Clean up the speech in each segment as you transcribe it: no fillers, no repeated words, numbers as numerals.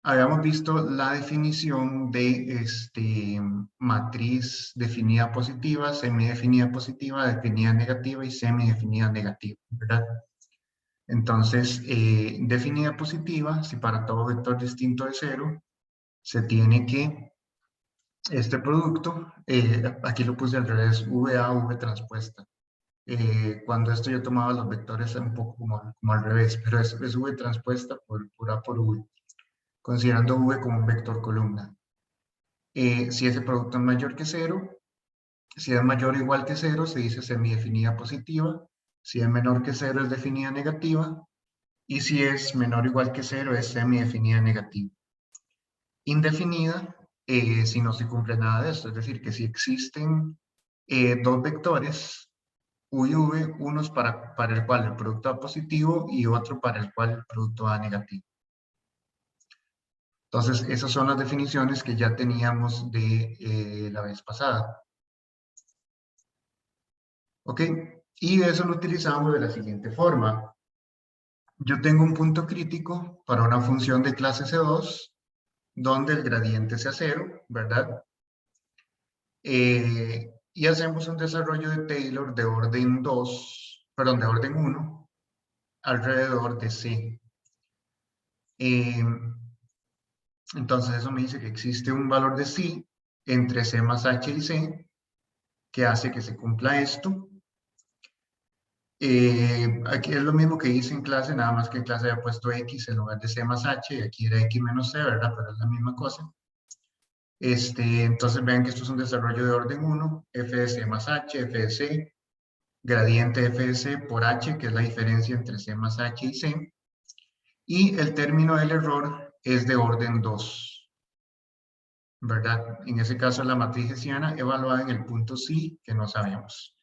habíamos visto la definición de matriz definida positiva, semidefinida positiva, definida negativa y semidefinida negativa, ¿verdad? Entonces, definida positiva, si para todo vector distinto de cero, se tiene que este producto, aquí lo puse al revés, VA, V transpuesta. Cuando esto yo tomaba los vectores un poco como al revés, pero es V transpuesta por A por V, considerando V como un vector columna. Si ese producto es mayor que cero, si es mayor o igual que cero, se dice semidefinida positiva. Si es menor que cero, es definida negativa. Y si es menor o igual que cero, es semidefinida negativa. Indefinida, si no se cumple nada de esto, es decir, que si existen dos vectores, U y V, unos para el cual el producto da positivo y otro para el cual el producto da negativo. Entonces, esas son las definiciones que ya teníamos de la vez pasada. ¿Ok? Y eso lo utilizamos de la siguiente forma. Yo tengo un punto crítico para una función de clase C2, donde el gradiente sea cero, ¿verdad? Y hacemos un desarrollo de Taylor de orden 2, perdón, de orden 1, alrededor de C. Entonces eso me dice que existe un valor de C entre C más H y C, que hace que se cumpla esto. Aquí es lo mismo que hice en clase, nada más que en clase había puesto X en lugar de C más H, y aquí era X menos C, ¿verdad? Pero es la misma cosa. Entonces vean que esto es un desarrollo de orden 1, f de C más H, f de C, gradiente f de C por H, que es la diferencia entre C más H y C, y el término del error es de orden 2, ¿verdad? En ese caso la matriz hessiana evaluada en el punto C, que no sabemos.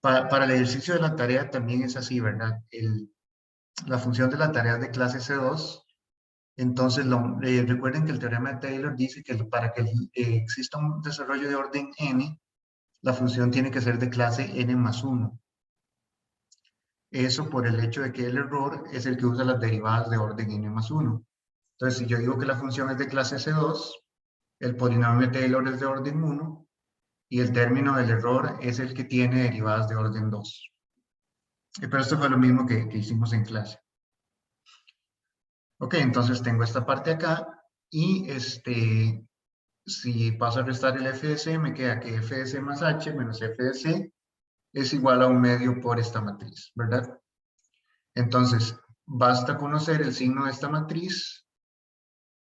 Para el ejercicio de la tarea también es así, ¿verdad? La función de la tarea es de clase C2, entonces recuerden que el teorema de Taylor dice que para que exista un desarrollo de orden n, la función tiene que ser de clase n más 1. Eso por el hecho de que el error es el que usa las derivadas de orden n más 1. Entonces, si yo digo que la función es de clase C2, el polinomio de Taylor es de orden 1, y el término del error es el que tiene derivadas de orden 2. Pero esto fue lo mismo que hicimos en clase. Ok, entonces tengo esta parte acá, y si paso a restar el f de c, me queda que f de c más h menos f de c es igual a un medio por esta matriz, ¿verdad? Entonces, basta conocer el signo de esta matriz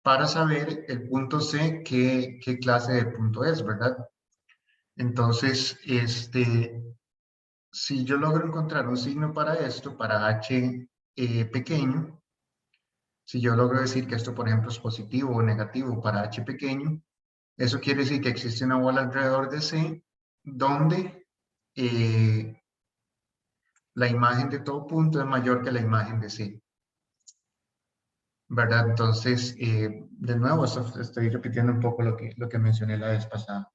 para saber el punto C qué clase de punto es, ¿verdad? Entonces, si yo logro encontrar un signo para esto, para h pequeño, si yo logro decir que esto, por ejemplo, es positivo o negativo para h pequeño, eso quiere decir que existe una bola alrededor de C donde la imagen de todo punto es mayor que la imagen de C, ¿verdad? Entonces, de nuevo, estoy repitiendo un poco lo que mencioné la vez pasada.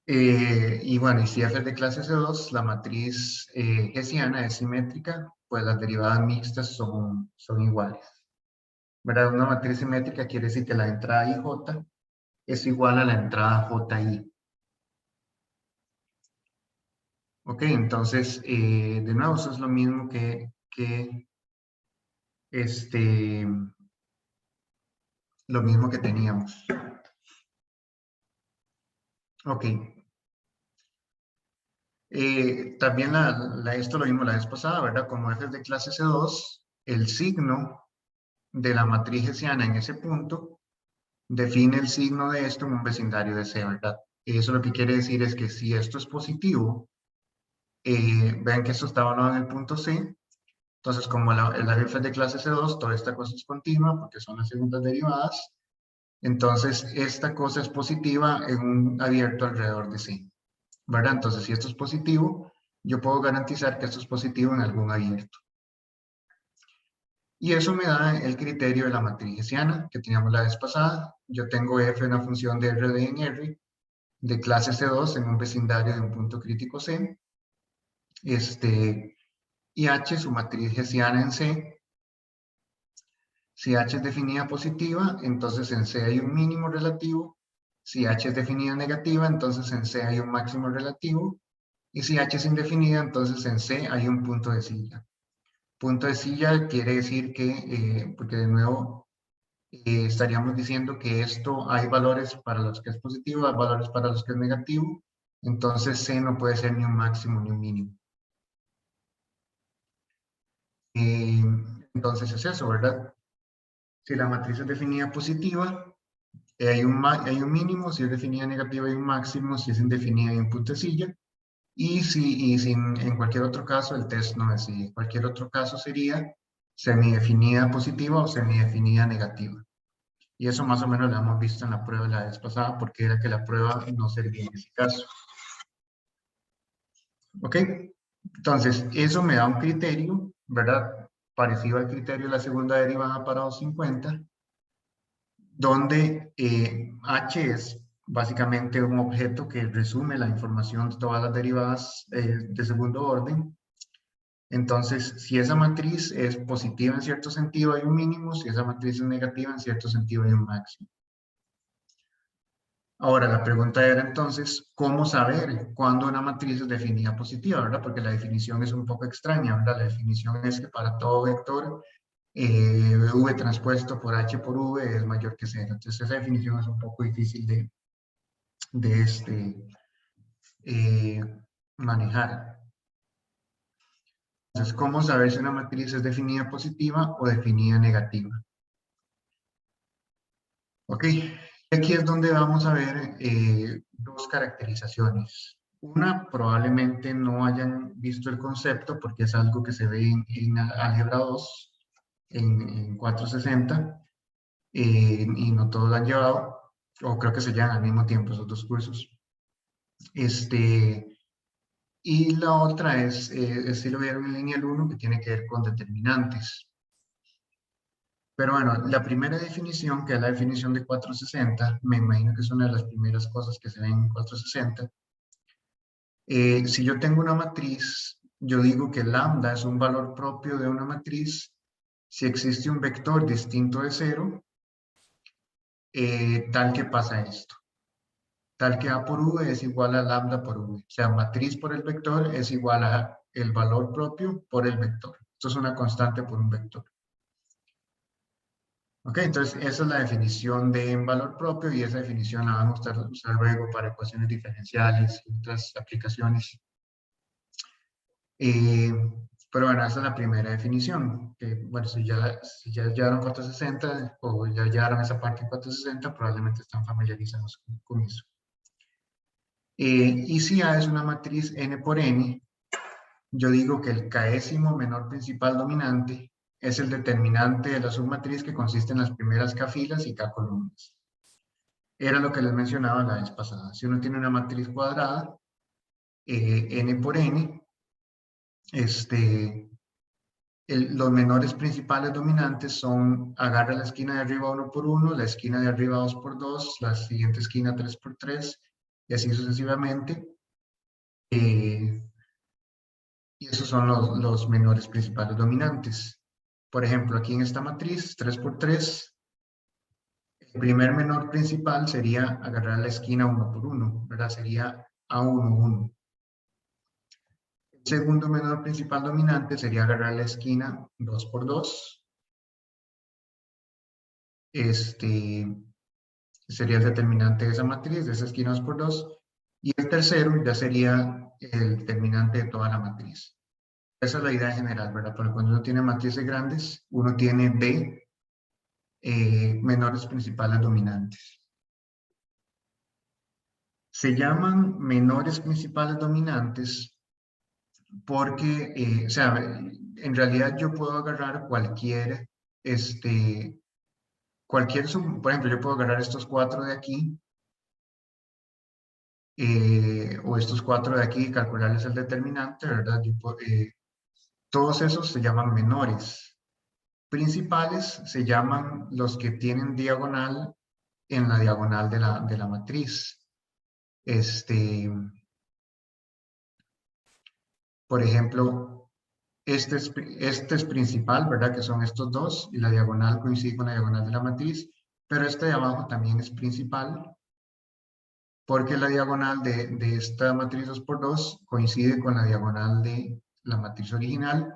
Y bueno, y si f es de clase C2, la matriz hessiana es simétrica, pues las derivadas mixtas son iguales, ¿verdad? Una matriz simétrica quiere decir que la entrada IJ es igual a la entrada JI. Ok, entonces, de nuevo, eso es lo mismo lo mismo que teníamos. Ok. También esto lo vimos la vez pasada, ¿verdad? Como f es de clase C2, el signo de la matriz hessiana en ese punto define el signo de esto en un vecindario de C, ¿verdad? Eso lo que quiere decir es que si esto es positivo, vean que esto está evaluado en el punto C, entonces como la f es de clase C2, toda esta cosa es continua porque son las segundas derivadas, entonces esta cosa es positiva en un abierto alrededor de C, ¿verdad? Entonces si esto es positivo, yo puedo garantizar que esto es positivo en algún abierto. Y eso me da el criterio de la matriz hessiana que teníamos la vez pasada. Yo tengo f una función de R de en R de clase C2 en un vecindario de un punto crítico C. Y H, su matriz hessiana en C, Si H es definida positiva, entonces en C hay un mínimo relativo. Si H es definida negativa, entonces en C hay un máximo relativo. Y si H es indefinida, entonces en C hay un punto de silla. Punto de silla quiere decir que, porque de nuevo estaríamos diciendo que esto hay valores para los que es positivo, hay valores para los que es negativo. Entonces C no puede ser ni un máximo ni un mínimo. Eh, entonces es eso, ¿verdad? Si la matriz es definida positiva, hay un mínimo. Si es definida negativa, hay un máximo. Si es indefinida, hay un puntecilla. Y si en cualquier otro caso el test no es así. Cualquier otro caso sería semidefinida positiva o semidefinida negativa. Y eso más o menos lo hemos visto en la prueba la vez pasada, porque era que la prueba no servía en ese caso. ¿Ok? Entonces, eso me da un criterio, ¿verdad? Parecido al criterio de la segunda derivada para 250, donde H es básicamente un objeto que resume la información de todas las derivadas de segundo orden. Entonces, si esa matriz es positiva en cierto sentido, hay un mínimo. Si esa matriz es negativa, en cierto sentido, hay un máximo. Ahora, la pregunta era entonces, ¿cómo saber cuándo una matriz es definida positiva, verdad? Porque la definición es un poco extraña, ¿verdad? La definición es que para todo vector, V transpuesto por H por V es mayor que 0. Entonces, esa definición es un poco difícil de eh, manejar. Entonces, ¿cómo saber si una matriz es definida positiva o definida negativa? Ok, aquí es donde vamos a ver dos caracterizaciones. Una, probablemente no hayan visto el concepto porque es algo que se ve en álgebra 2, en 460, y no todos lo han llevado, o creo que se llevan al mismo tiempo esos dos cursos. Y la otra si lo vieron en lineal 1, que tiene que ver con determinantes. Pero bueno, la primera definición, que es la definición de 460, me imagino que es una de las primeras cosas que se ven en 460. Si yo tengo una matriz, yo digo que lambda es un valor propio de una matriz si existe un vector distinto de cero, tal que pasa esto. Tal que A por V es igual a lambda por V. O sea, matriz por el vector es igual a el valor propio por el vector. Esto es una constante por un vector. Ok, entonces esa es la definición de valor propio y esa definición la vamos a usar luego para ecuaciones diferenciales y otras aplicaciones. Eh, pero bueno, esa es la primera definición. Bueno, si ya llegaron 460 o ya llegaron esa parte en 460, probablemente están familiarizados con eso. Y si A es una matriz n por n, yo digo que el késimo menor principal dominante es el determinante de la submatriz que consiste en las primeras k filas y k columnas. Era lo que les mencionaba la vez pasada. Si uno tiene una matriz cuadrada, n por n, los menores principales dominantes son, agarra la esquina de arriba 1 por 1, la esquina de arriba 2 por 2, la siguiente esquina 3 por 3, y así sucesivamente. Y esos son los menores principales dominantes. Por ejemplo, aquí en esta matriz, 3 por 3, el primer menor principal sería agarrar la esquina 1 por 1, ¿verdad? Sería A1, 1. El segundo menor principal dominante sería agarrar la esquina 2 por 2. Sería el determinante de esa matriz, de esa esquina 2 por 2. Y el tercero ya sería el determinante de toda la matriz. Esa es la idea general, ¿verdad? Porque cuando uno tiene matrices grandes, uno tiene B menores principales dominantes. Se llaman menores principales dominantes porque, o sea, en realidad yo puedo agarrar por ejemplo, yo puedo agarrar estos 4 de aquí, o estos 4 de aquí y calcularles el determinante, ¿verdad? Todos esos se llaman menores. Principales se llaman los que tienen diagonal en la diagonal de la matriz. Por ejemplo, Este es principal, ¿verdad? Que son estos dos, y la diagonal coincide con la diagonal de la matriz, pero este de abajo también es principal, porque la diagonal de esta matriz 2 por 2 coincide con la diagonal de la matriz original,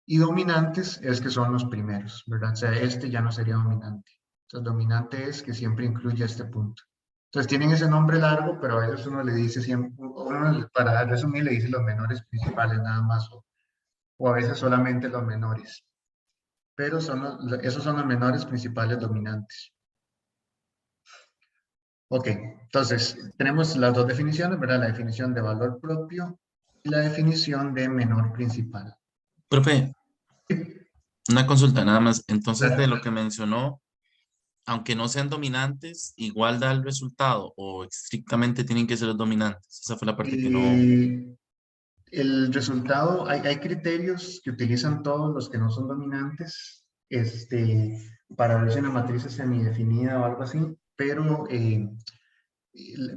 y dominantes es que son los primeros, ¿verdad? O sea, este ya no sería dominante. Entonces, dominante es que siempre incluye este punto. Entonces, tienen ese nombre largo, pero a veces uno le dice siempre, uno para resumir le dice los menores principales nada más, o a veces solamente los menores. Pero esos son los menores principales dominantes. Ok, entonces tenemos las dos definiciones, ¿verdad? La definición de valor propio y la definición de menor principal. Profe, una consulta nada más. Entonces, de Claro. lo que mencionó, aunque no sean dominantes, igual da el resultado o estrictamente tienen que ser los dominantes. Esa fue la parte que no... El resultado, hay criterios que utilizan todos los que no son dominantes, para ver si una matriz es semidefinida o algo así, pero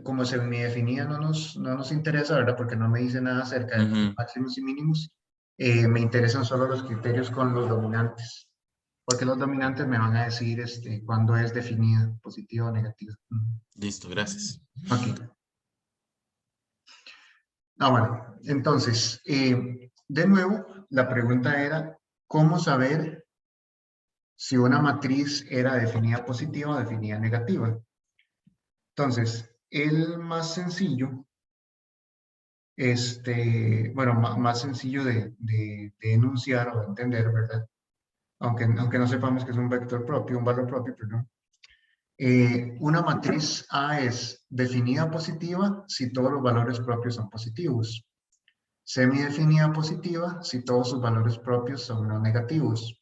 como semidefinida no nos interesa, ¿verdad? Porque no me dice nada acerca de los Ujú. máximos y mínimos. Me interesan solo los criterios con los dominantes, porque los dominantes me van a decir cuándo es definida, positiva o negativa. Listo, gracias. Ok. Bueno, entonces, de nuevo, la pregunta era, ¿cómo saber si una matriz era definida positiva o definida negativa? Entonces, el más sencillo, bueno, más sencillo de enunciar o de entender, ¿verdad? Aunque no sepamos que es un vector propio, un valor propio, perdón. Una matriz A es definida positiva si todos los valores propios son positivos. Semidefinida positiva si todos sus valores propios son no negativos.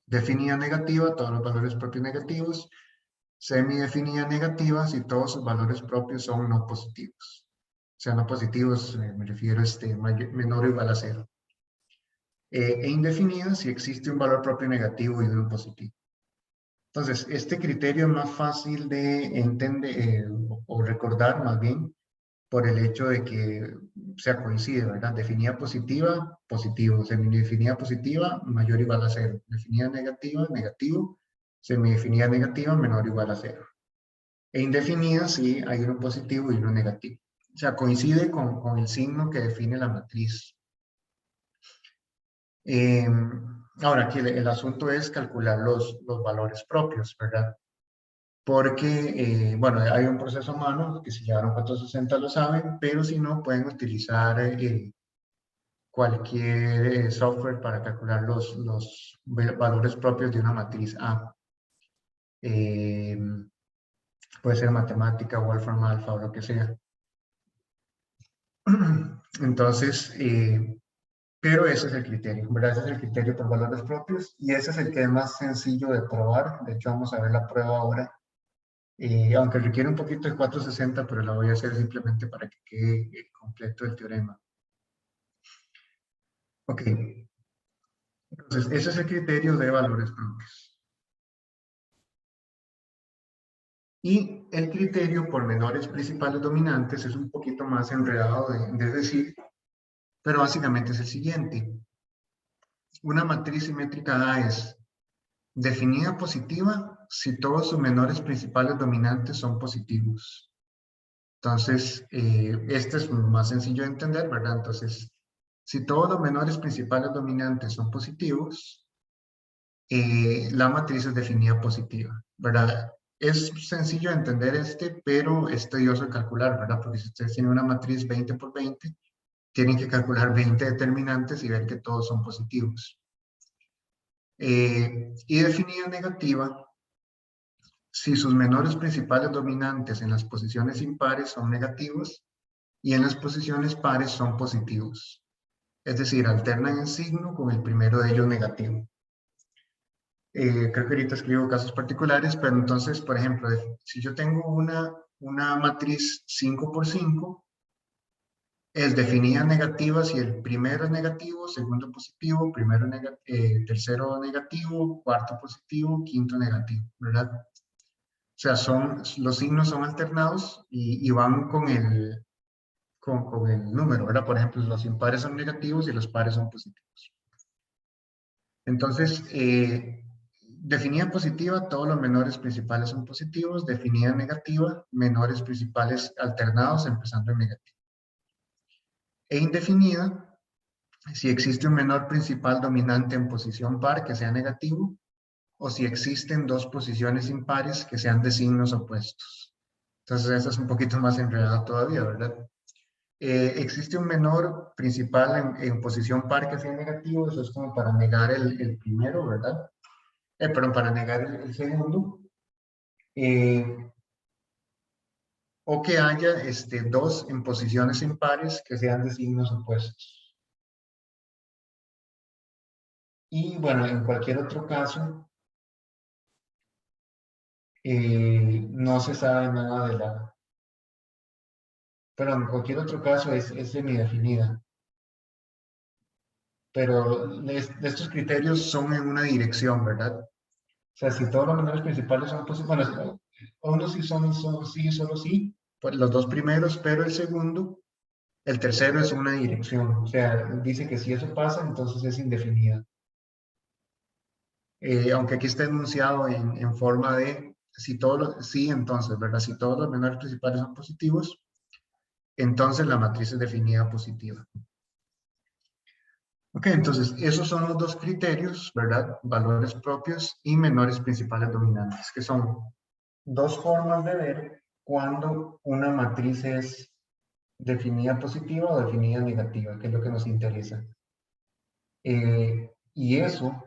Definida negativa, todos los valores propios negativos. Semidefinida negativa si todos sus valores propios son no positivos. O sea, no positivos, me refiero menor o igual a cero. E indefinida si existe un valor propio negativo y uno positivo. Entonces, este criterio es más fácil de entender o recordar más bien por el hecho de que sea coincide, ¿verdad? Definida positiva, positivo. Semidefinida positiva, mayor o igual a cero. Definida negativa, negativo. Semidefinida negativa, menor o igual a cero. E indefinida, sí, hay uno positivo y uno negativo. O sea, coincide con el signo que define la matriz. Ahora, aquí el asunto es calcular los valores propios, ¿verdad? Porque, bueno, hay un proceso humano que si llevaron 460 lo saben, pero si no, pueden utilizar cualquier software para calcular los valores propios de una matriz A. Eh, puede ser matemática, Wolfram Alpha o lo que sea. Entonces, pero ese es el criterio, ¿verdad? Ese es el criterio por valores propios y ese es el que es más sencillo de probar. De hecho, vamos a ver la prueba ahora. Aunque requiere un poquito de 460, pero la voy a hacer simplemente para que quede completo el teorema. Ok, entonces ese es el criterio de valores propios. Y el criterio por menores principales dominantes es un poquito más enredado de decir, pero básicamente es el siguiente. Una matriz simétrica A es definida positiva si todos sus menores principales dominantes son positivos. Entonces, este es más sencillo de entender, ¿verdad? Entonces, si todos los menores principales dominantes son positivos, la matriz es definida positiva, ¿verdad? Es sencillo de entender pero es tedioso de calcular, ¿verdad? Porque si ustedes tienen una matriz 20 por 20, tienen que calcular 20 determinantes y ver que todos son positivos. Y definida negativa si sus menores principales dominantes en las posiciones impares son negativos y en las posiciones pares son positivos. Es decir, alternan en signo con el primero de ellos negativo. Creo que ahorita escribo casos particulares, pero entonces, por ejemplo, si yo tengo una matriz 5 por 5, es definida negativa si el primero es negativo, segundo positivo, tercero negativo, cuarto positivo, quinto negativo, ¿verdad? O sea, los signos son alternados y van con el número, ¿verdad? Por ejemplo, los impares son negativos y los pares son positivos. Entonces, definida positiva, todos los menores principales son positivos. Definida negativa, menores principales alternados, empezando en negativo. E indefinida, si existe un menor principal dominante en posición par que sea negativo, o si existen dos posiciones impares que sean de signos opuestos. Entonces, esa es un poquito más enredada todavía, ¿verdad? Existe un menor principal en posición par que sea negativo, eso es como para negar el primero, ¿verdad? Perdón, para negar el segundo. O que haya dos en posiciones impares que sean de signos opuestos. Y bueno, en cualquier otro caso, no se sabe nada de la... Perdón, en cualquier otro caso es semidefinida. Pero estos criterios son en una dirección, ¿verdad? O sea, si todos los menores principales son positivos, bueno, unos sí son solo sí, solo sí, pues los dos primeros, pero el segundo, el tercero es una dirección. O sea, dice que si eso pasa, entonces es indefinida. Aunque aquí está enunciado en forma de si todos los, sí, entonces, ¿verdad? Si todos los menores principales son positivos, entonces la matriz es definida positiva. Ok, entonces esos son los dos criterios, ¿verdad? Valores propios y menores principales dominantes, que son dos formas de ver cuando una matriz es definida positiva o definida negativa, que es lo que nos interesa. Y eso,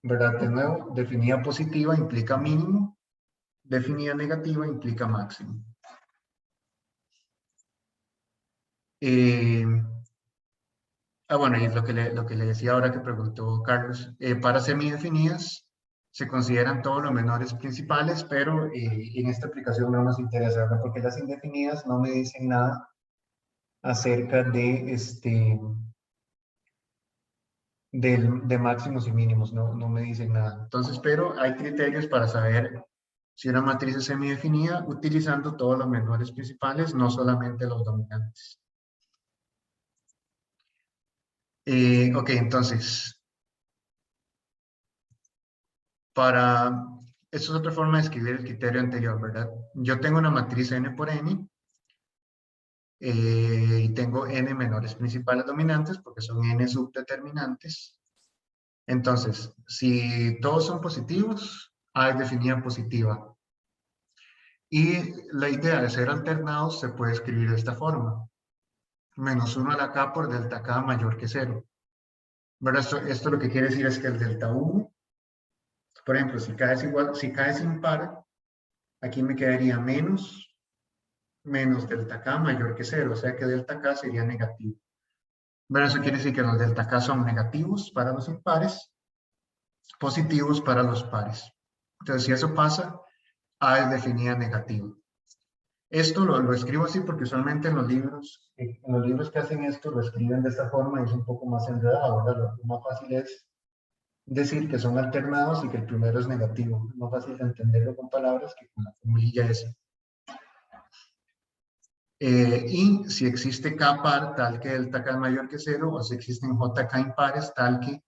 ¿verdad? De nuevo, definida positiva implica mínimo, definida negativa implica máximo. Bueno, y lo que le decía ahora que preguntó Carlos, para semidefinidas se consideran todos los menores principales, pero en esta aplicación no nos interesa, ¿verdad? Porque las indefinidas no me dicen nada acerca de máximos y mínimos, no me dicen nada. Entonces, pero hay criterios para saber si una matriz es semidefinida utilizando todos los menores principales, no solamente los dominantes. Ok, entonces, esto es otra forma de escribir el criterio anterior, ¿verdad? Yo tengo una matriz n por n, y tengo n menores principales dominantes porque son n subdeterminantes. Entonces, si todos son positivos, A es definida positiva. Y la idea de ser alternados se puede escribir de esta forma. Menos 1 a la k por delta k mayor que 0. ¿Verdad? Esto lo que quiere decir es que el delta 1, por ejemplo, si k es igual, si k es impar, aquí me quedaría menos delta k mayor que 0, o sea que delta k sería negativo. Bueno, eso quiere decir que los delta k son negativos para los impares, positivos para los pares. Entonces, si eso pasa, A es definida negativa. Esto lo escribo así porque usualmente en los libros que hacen esto lo escriben de esta forma y es un poco más enredado, ¿verdad? Lo más fácil es decir que son alternados y que el primero es negativo. Es más fácil de entenderlo con palabras que con la formulilla esa. Y si existe K par tal que delta K es mayor que 0, o si existen JK impares tal que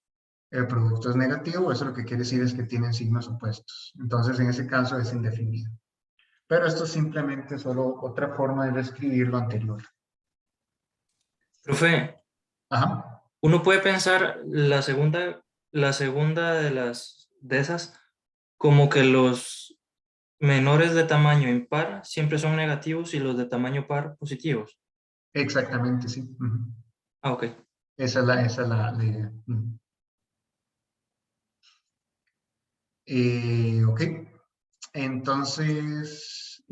el producto es negativo, eso lo que quiere decir es que tienen signos opuestos. Entonces, en ese caso es indefinido. Pero esto es simplemente solo otra forma de reescribir lo anterior. Profe, Ajá. uno puede pensar la segunda de esas como que los menores de tamaño impar siempre son negativos y los de tamaño par positivos. Exactamente, sí. Ujú. Ah, ok. Esa es la idea. Ujú. Ok. Entonces,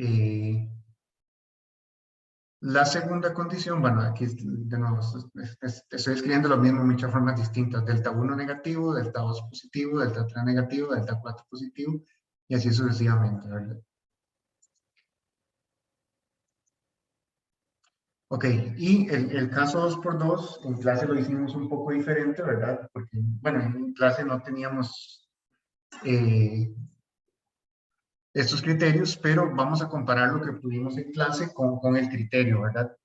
la segunda condición, bueno, aquí de nuevo estoy escribiendo lo mismo en muchas formas distintas. Delta 1 negativo, delta 2 positivo, delta 3 negativo, delta 4 positivo, y así sucesivamente, ¿verdad? Ok, y el caso 2x2, en clase lo hicimos un poco diferente, ¿verdad? Porque, bueno, en clase no teníamos estos criterios, pero vamos a comparar lo que pudimos en clase con el criterio, ¿verdad?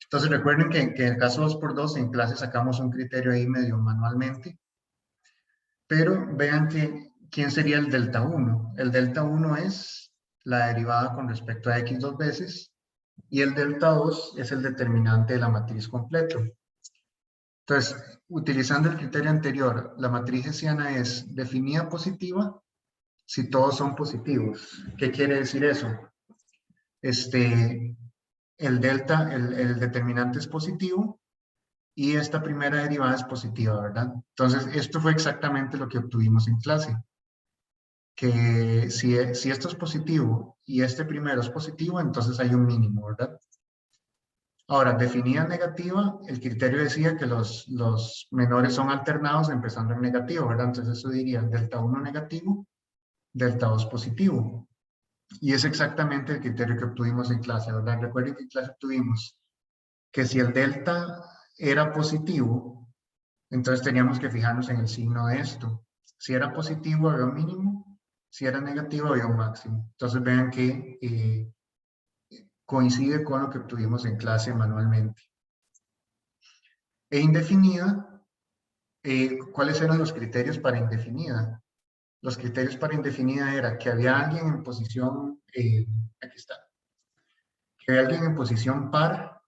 Entonces recuerden que en el caso 2x2 en clase sacamos un criterio ahí medio manualmente. Pero vean que, ¿quién sería el delta 1? El delta 1 es la derivada con respecto a x dos veces, y el delta 2 es el determinante de la matriz completo. Entonces, utilizando el criterio anterior, la matriz hessiana es definida positiva si todos son positivos. ¿Qué quiere decir eso? El delta, el determinante es positivo y esta primera derivada es positiva, ¿verdad? Entonces, esto fue exactamente lo que obtuvimos en clase. Que si esto es positivo y este primero es positivo, entonces hay un mínimo, ¿verdad? Ahora, definida negativa, el criterio decía que los menores son alternados empezando en negativo, ¿verdad? Entonces eso diría delta 1 negativo, delta 2 positivo. Y es exactamente el criterio que obtuvimos en clase, ¿verdad? Recuerden que en clase tuvimos que si el delta era positivo, entonces teníamos que fijarnos en el signo de esto. Si era positivo había un mínimo, si era negativo había un máximo. Entonces vean que coincide con lo que obtuvimos en clase manualmente. E indefinida, ¿cuáles eran los criterios para indefinida? Los criterios para indefinida era que había alguien en posición, aquí está, que había alguien en posición par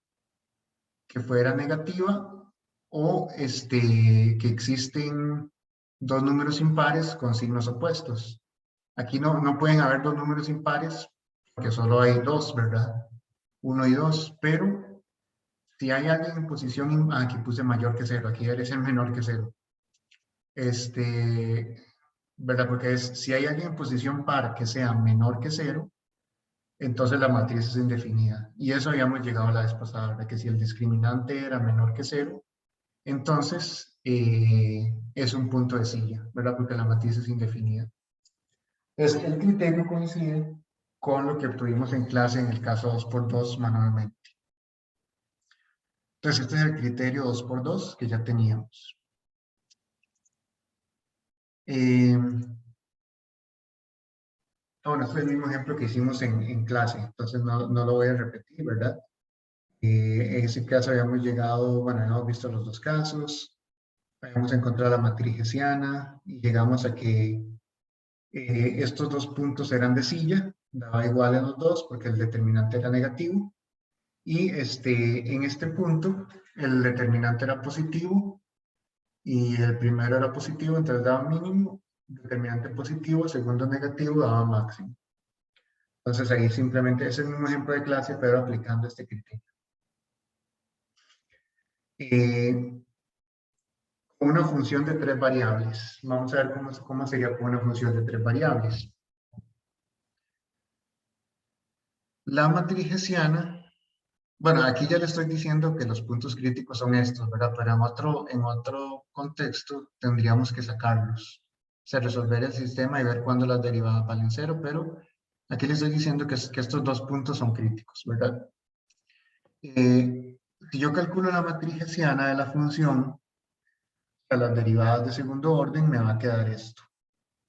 que fuera negativa o que existen dos números impares con signos opuestos. Aquí no pueden haber dos números impares porque solo hay dos, ¿verdad? 1 y 2, pero si hay alguien en posición, aquí puse mayor que 0, aquí debe ser menor que 0. ¿Verdad? Porque si hay alguien en posición par que sea menor que 0, entonces la matriz es indefinida. Y eso habíamos llegado la vez pasada, ¿verdad? Que si el discriminante era menor que 0, entonces es un punto de silla, ¿verdad? Porque la matriz es indefinida. Entonces el criterio coincide con lo que obtuvimos en clase en el caso 2×2 manualmente. Entonces este es el criterio 2×2 que ya teníamos. Bueno, este es el mismo ejemplo que hicimos en clase, entonces no lo voy a repetir, ¿verdad? En ese caso habíamos llegado, bueno, hemos visto los dos casos, habíamos encontrado la matriz hessiana y llegamos a que estos dos puntos eran de silla, daba igual en los dos porque el determinante era negativo, y en este punto el determinante era positivo y el primero era positivo, entonces daba mínimo, determinante positivo, segundo negativo daba máximo. Entonces ahí simplemente es el mismo ejemplo de clase, pero aplicando este criterio. Una función de 3 variables. Vamos a ver cómo sería con una función de 3 variables. La matriz hessiana, bueno, aquí ya le estoy diciendo que los puntos críticos son estos, ¿verdad? Pero en otro contexto tendríamos que sacarlos. O sea, resolver el sistema y ver cuándo las derivadas valen 0, pero aquí le estoy diciendo que estos dos puntos son críticos, ¿verdad? Si yo calculo la matriz hessiana de la función, a las derivadas de segundo orden me va a quedar esto.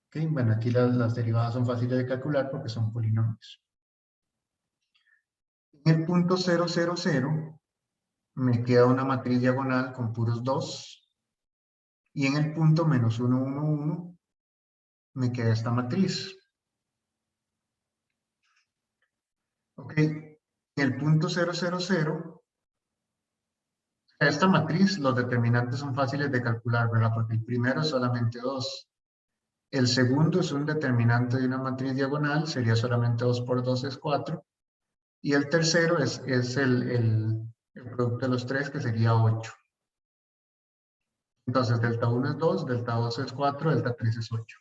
¿Okay? Bueno, aquí las derivadas son fáciles de calcular porque son polinomios. En el punto 0, 0, 0 me queda una matriz diagonal con puros 2. Y en el punto menos 1, 1, 1 me queda esta matriz. ¿Ok? En el punto 0, 0, 0, esta matriz, los determinantes son fáciles de calcular, ¿verdad? Porque el primero es solamente 2. El segundo es un determinante de una matriz diagonal, sería solamente 2 por 2 es 4. Y el tercero es el producto de los tres, que sería 8. Entonces, delta 1 es 2, delta 2 es 4, delta 3 es 8.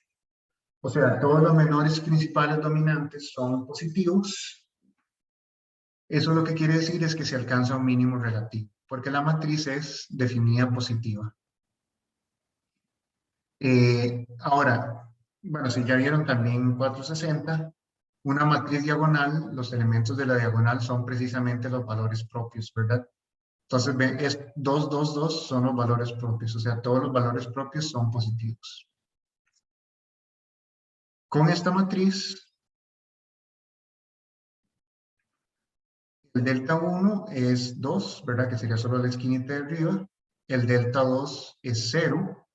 O sea, todos los menores principales dominantes son positivos. Eso lo que quiere decir es que se alcanza un mínimo relativo, porque la matriz es definida positiva. Ahora, bueno, si ya vieron también 460, una matriz diagonal, los elementos de la diagonal son precisamente los valores propios, ¿verdad? Entonces, ven, 2, 2, 2 son los valores propios, o sea, todos los valores propios son positivos. Con esta matriz, el delta 1 es 2, ¿verdad? Que sería solo la esquinita de arriba. El delta 2 es 0.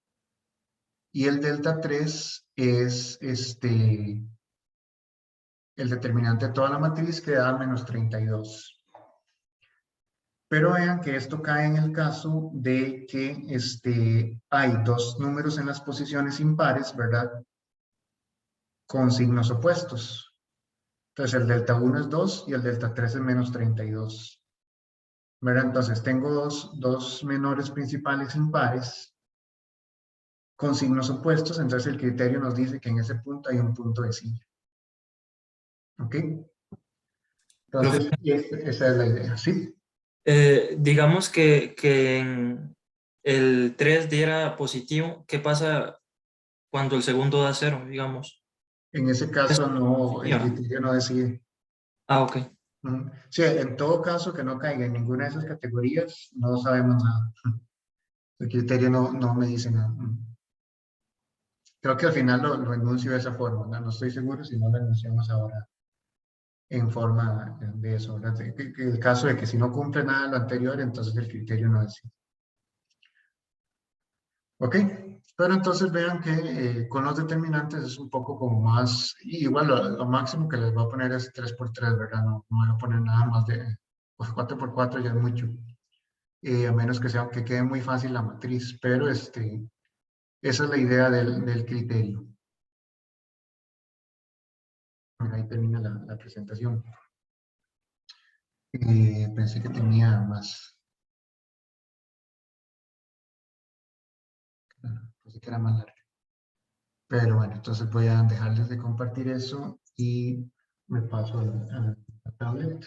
Y el delta 3 es el determinante de toda la matriz que da menos 32. Pero vean que esto cae en el caso de que hay dos números en las posiciones impares, ¿verdad? Con signos opuestos. Entonces el delta 1 es 2 y el delta 3 es menos 32. ¿Verdad? Entonces tengo dos menores principales impares con signos opuestos, entonces el criterio nos dice que en ese punto hay un punto de silla. ¿Ok? Entonces, esa es la idea, ¿sí? Digamos que en el 3 diera positivo, ¿qué pasa cuando el segundo da 0, digamos? En ese caso, no, el Ya. criterio no decide. Ah, ok. Sí, en todo caso que no caiga en ninguna de esas categorías, no sabemos nada. El criterio no me dice nada. Creo que al final lo enuncio de esa forma, ¿no? No estoy seguro si no lo enunciamos ahora en forma de eso, ¿verdad? Que el caso de que si no cumple nada de lo anterior, entonces el criterio no decide. ¿Ok? Pero entonces vean que con los determinantes es un poco como más, igual lo máximo que les voy a poner es 3×3, ¿verdad? No voy a poner nada más de, pues 4×4 ya es mucho. A menos que sea que quede muy fácil la matriz, pero esa es la idea del criterio. Bueno, ahí termina la presentación. Pensé que tenía más. Pensé que era más larga. Pero bueno, entonces voy a dejarles de compartir eso y me paso a la tablet.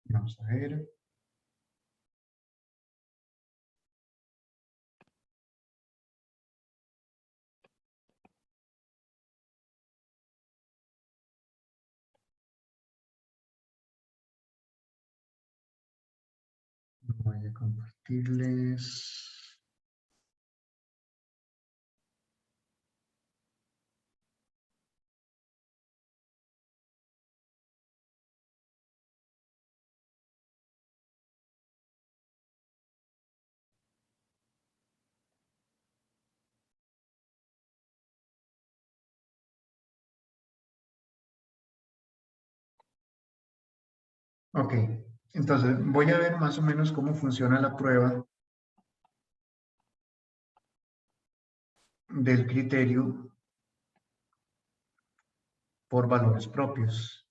Vamos a ver. Voy a compartirles. Ok, entonces voy a ver más o menos cómo funciona la prueba del criterio por valores propios.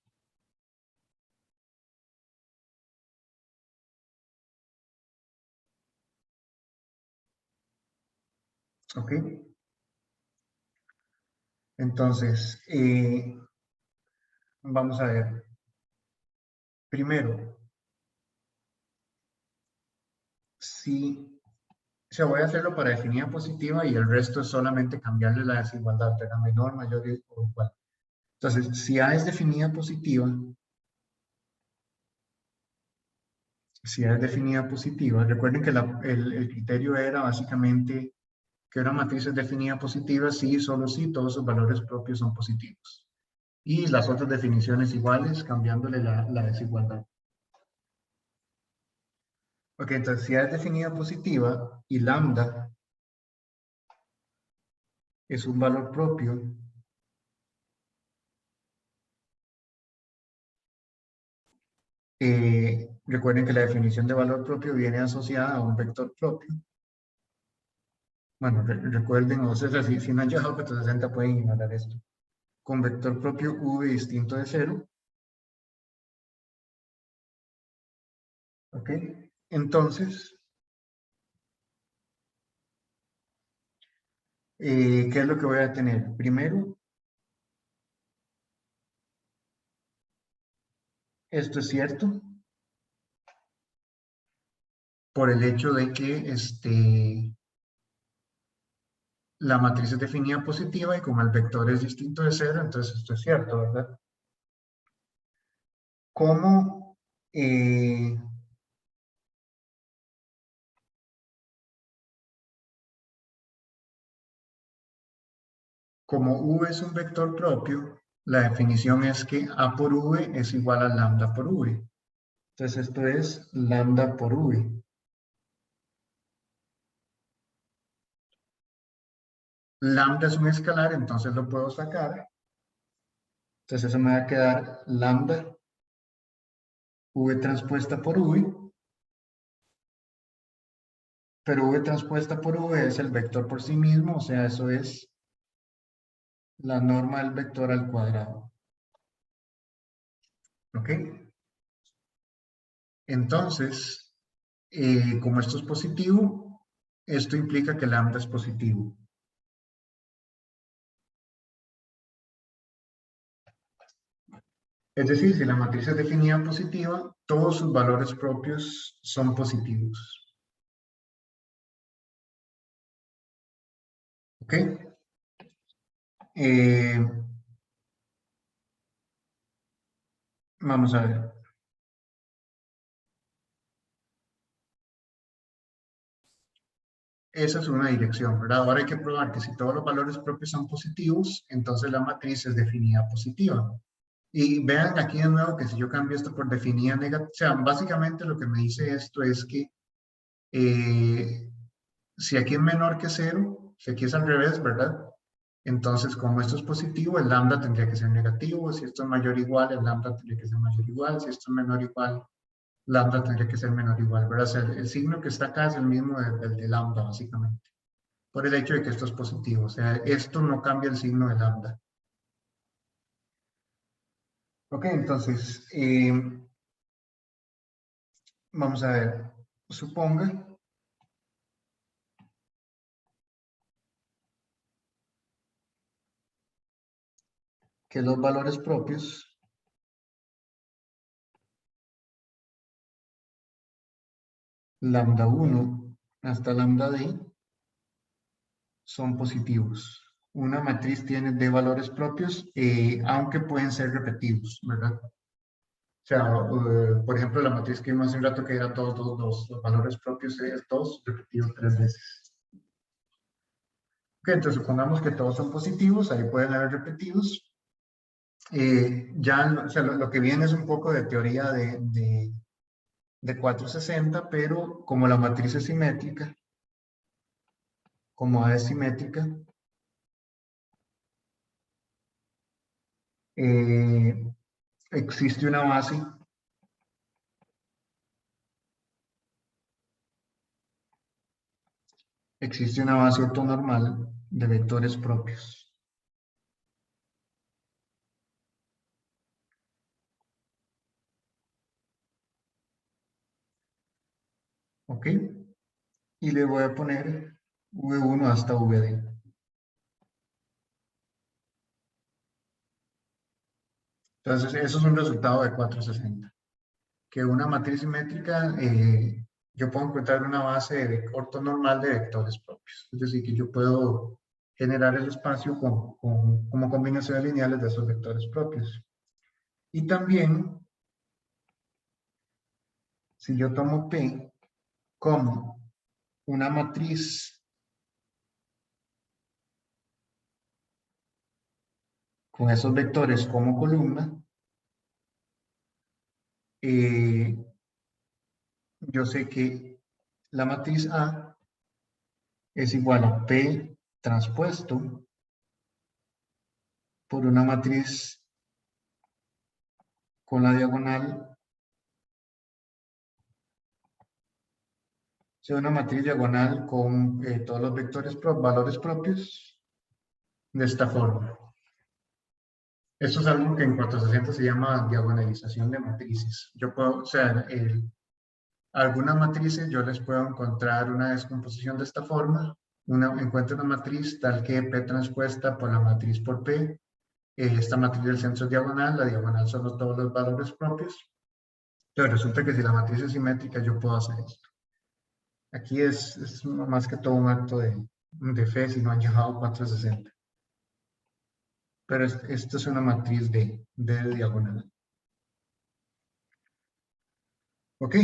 Ok, entonces vamos a ver. Primero, o sea, voy a hacerlo para definida positiva y el resto es solamente cambiarle la desigualdad, era menor, mayor o igual. Entonces, si A es definida positiva, recuerden que el criterio era básicamente que una matriz es definida positiva si, solo si, todos sus valores propios son positivos. Y las otras definiciones iguales, cambiándole la desigualdad. Ok, entonces si A es definida positiva y lambda es un valor propio, recuerden que la definición de valor propio viene asociada a un vector propio. Bueno, recuerden, o sea, si no han llegado a 460 pueden ignorar esto. Con vector propio v distinto de 0. ¿Ok? Entonces, ¿qué es lo que voy a tener? Primero, esto es cierto por el hecho de que la matriz es definida positiva y como el vector es distinto de 0, entonces esto es cierto, ¿verdad? Como v es un vector propio, la definición es que A por V es igual a lambda por V. Entonces esto es lambda por V. Lambda es un escalar, entonces lo puedo sacar. Entonces eso me va a quedar lambda v transpuesta por v. Pero v transpuesta por v es el vector por sí mismo, o sea, eso es la norma del vector al cuadrado. ¿Ok? Entonces, como esto es positivo, esto implica que lambda es positivo. Es decir, si la matriz es definida positiva, todos sus valores propios son positivos. ¿Ok? Vamos a ver. Esa es una dirección, ¿verdad? Ahora hay que probar que si todos los valores propios son positivos, entonces la matriz es definida positiva. Y vean aquí de nuevo que si yo cambio esto por definida negativa, o sea, básicamente lo que me dice esto es que si aquí es menor que 0, si aquí es al revés, ¿verdad? Entonces, como esto es positivo, el lambda tendría que ser negativo. Si esto es mayor o igual, el lambda tendría que ser mayor o igual. Si esto es menor o igual, lambda tendría que ser menor o igual, ¿verdad? O sea, el signo que está acá es el mismo del de lambda, básicamente, por el hecho de que esto es positivo. O sea, esto no cambia el signo de lambda. Ok, entonces, vamos a ver. Suponga que los valores propios lambda 1 hasta lambda d son positivos. Una matriz tiene d valores propios, aunque pueden ser repetidos, ¿verdad? O sea, por ejemplo, la matriz que vimos hace un rato que era 2, 2, 2, los valores propios es 2 repetido 3 veces. Ok, entonces supongamos que todos son positivos, ahí pueden haber repetidos. Ya, o sea, lo que viene es un poco de teoría de 460, pero como la matriz es simétrica, como A es simétrica, existe una base ortonormal de vectores propios. ¿Ok? Y le voy a poner V1 hasta Vd. Entonces, eso es un resultado de 460. Que una matriz simétrica, yo puedo encontrar una base de ortonormal de vectores propios. Es decir, que yo puedo generar el espacio como combinaciones lineales de esos vectores propios. Y también, si yo tomo P como una matriz con esos vectores como columna, yo sé que la matriz A es igual a P transpuesto por una matriz con la diagonal, o sea, una matriz diagonal con todos los vectores, valores propios, de esta forma. Esto es algo que en 460 se llama diagonalización de matrices. Yo puedo, o sea, algunas matrices yo les puedo encontrar una descomposición de esta forma. Encuentro una matriz tal que P transpuesta por la matriz por P. Esta matriz del centro es diagonal, la diagonal son todos los valores propios. Pero resulta que si la matriz es simétrica, yo puedo hacer esto. Aquí es más que todo un acto de fe si no han llegado 460. Pero esto es una matriz de diagonal. Ok,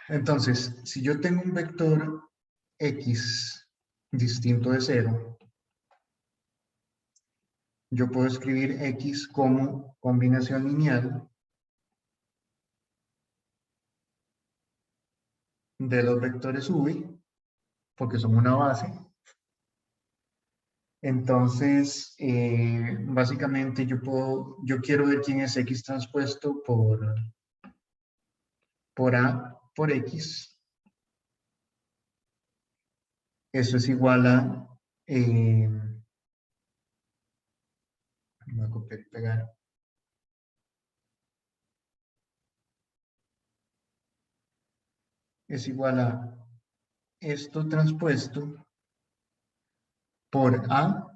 entonces, si yo tengo un vector X distinto de 0, yo puedo escribir X como combinación lineal de los vectores V, porque son una base, Entonces, básicamente yo quiero ver quién es X transpuesto por A por X. Eso es igual a, voy a copiar y pegar. Es igual a esto transpuesto por A.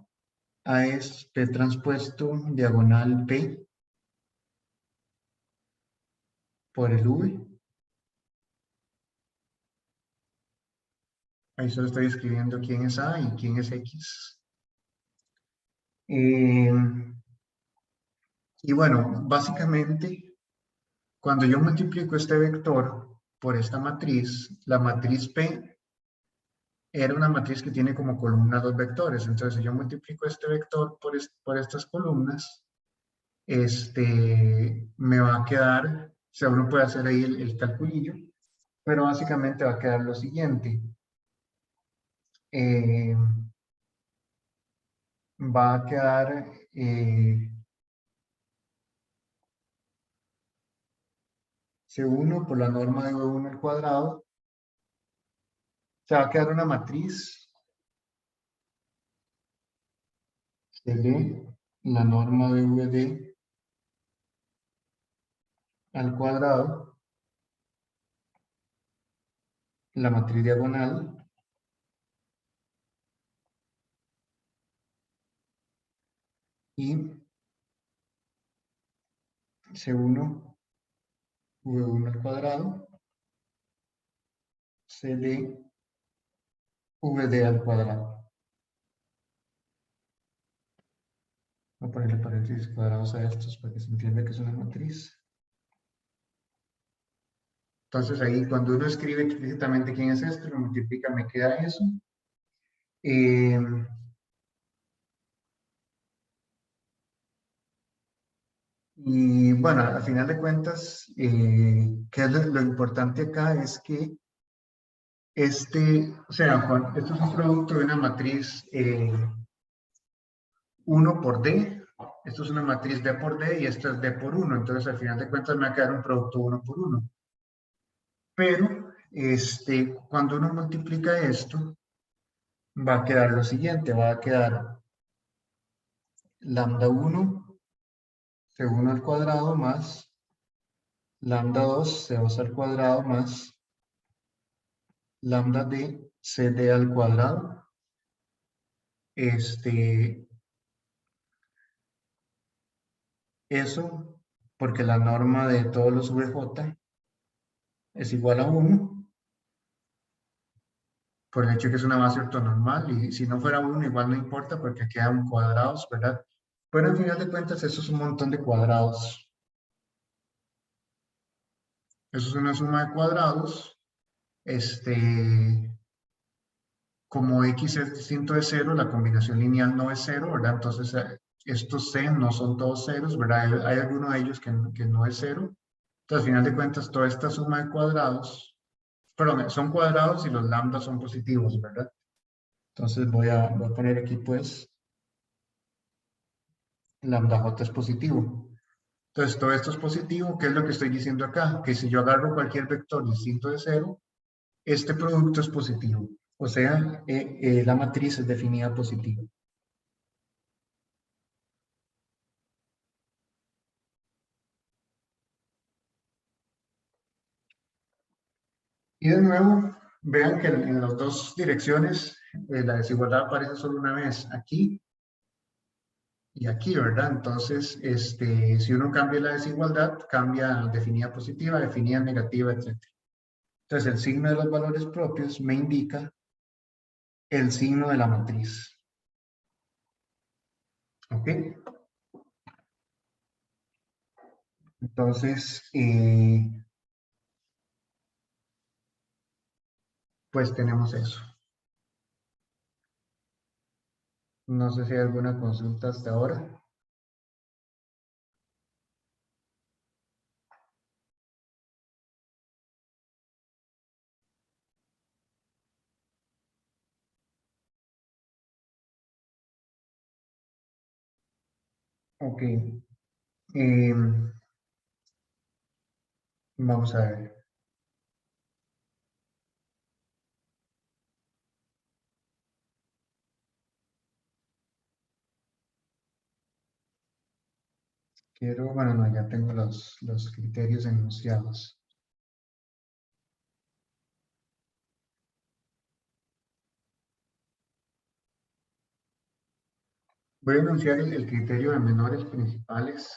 A es P transpuesto diagonal P por el V. Ahí solo estoy escribiendo quién es A y quién es X. Y bueno, básicamente, cuando yo multiplico este vector por esta matriz, la matriz P era una matriz que tiene como columna dos vectores. Entonces, si yo multiplico este vector por estas columnas, me va a quedar, o sea, uno puede hacer ahí el calculillo, pero básicamente va a quedar lo siguiente. Eh, Va a quedar C1 por la norma de V1 al cuadrado. Se va a quedar una matriz CD, la norma de VD al cuadrado, la matriz diagonal, y C1 V1 al cuadrado, CD VD al cuadrado. Voy a ponerle paréntesis cuadrados a estos para que se entienda que es una matriz. Entonces ahí cuando uno escribe explícitamente quién es esto, lo multiplica, me queda eso. Eh, y bueno, al final de cuentas, ¿qué es lo importante acá? Es que o sea, esto es un producto de una matriz 1 por D, esto es una matriz D por D y esto es D por 1, entonces al final de cuentas me va a quedar un producto 1 por 1. Pero cuando uno multiplica esto, va a quedar lo siguiente, va a quedar lambda 1 C1 al cuadrado más lambda 2 C2 al cuadrado más lambda D CD al cuadrado. Eso porque la norma de todos los VJ es igual a 1, por el hecho que es una base ortonormal, y si no fuera 1 igual no importa porque quedan cuadrados, ¿verdad? Pero al final de cuentas eso es un montón de cuadrados. Eso es una suma de cuadrados. Como X es distinto de 0, la combinación lineal no es 0, ¿verdad? Entonces estos C no son todos ceros, ¿verdad? Hay alguno de ellos que no es 0. Entonces al final de cuentas toda esta suma de cuadrados, perdón, son cuadrados y los lambdas son positivos, ¿verdad? Entonces voy a poner aquí pues lambda j es positivo. Entonces todo esto es positivo. ¿Qué es lo que estoy diciendo acá? Que si yo agarro cualquier vector distinto de 0, este producto es positivo. O sea, la matriz es definida positiva. Y de nuevo, vean que en las dos direcciones la desigualdad aparece solo una vez, aquí y aquí, ¿verdad? Entonces, si uno cambia la desigualdad, cambia definida positiva, definida negativa, etc. Entonces, el signo de los valores propios me indica el signo de la matriz. ¿Ok? Entonces, pues tenemos eso. No sé si hay alguna consulta hasta ahora. Ok. Vamos a ver. Bueno, no, ya tengo los criterios enunciados. Voy a enunciar el criterio de menores principales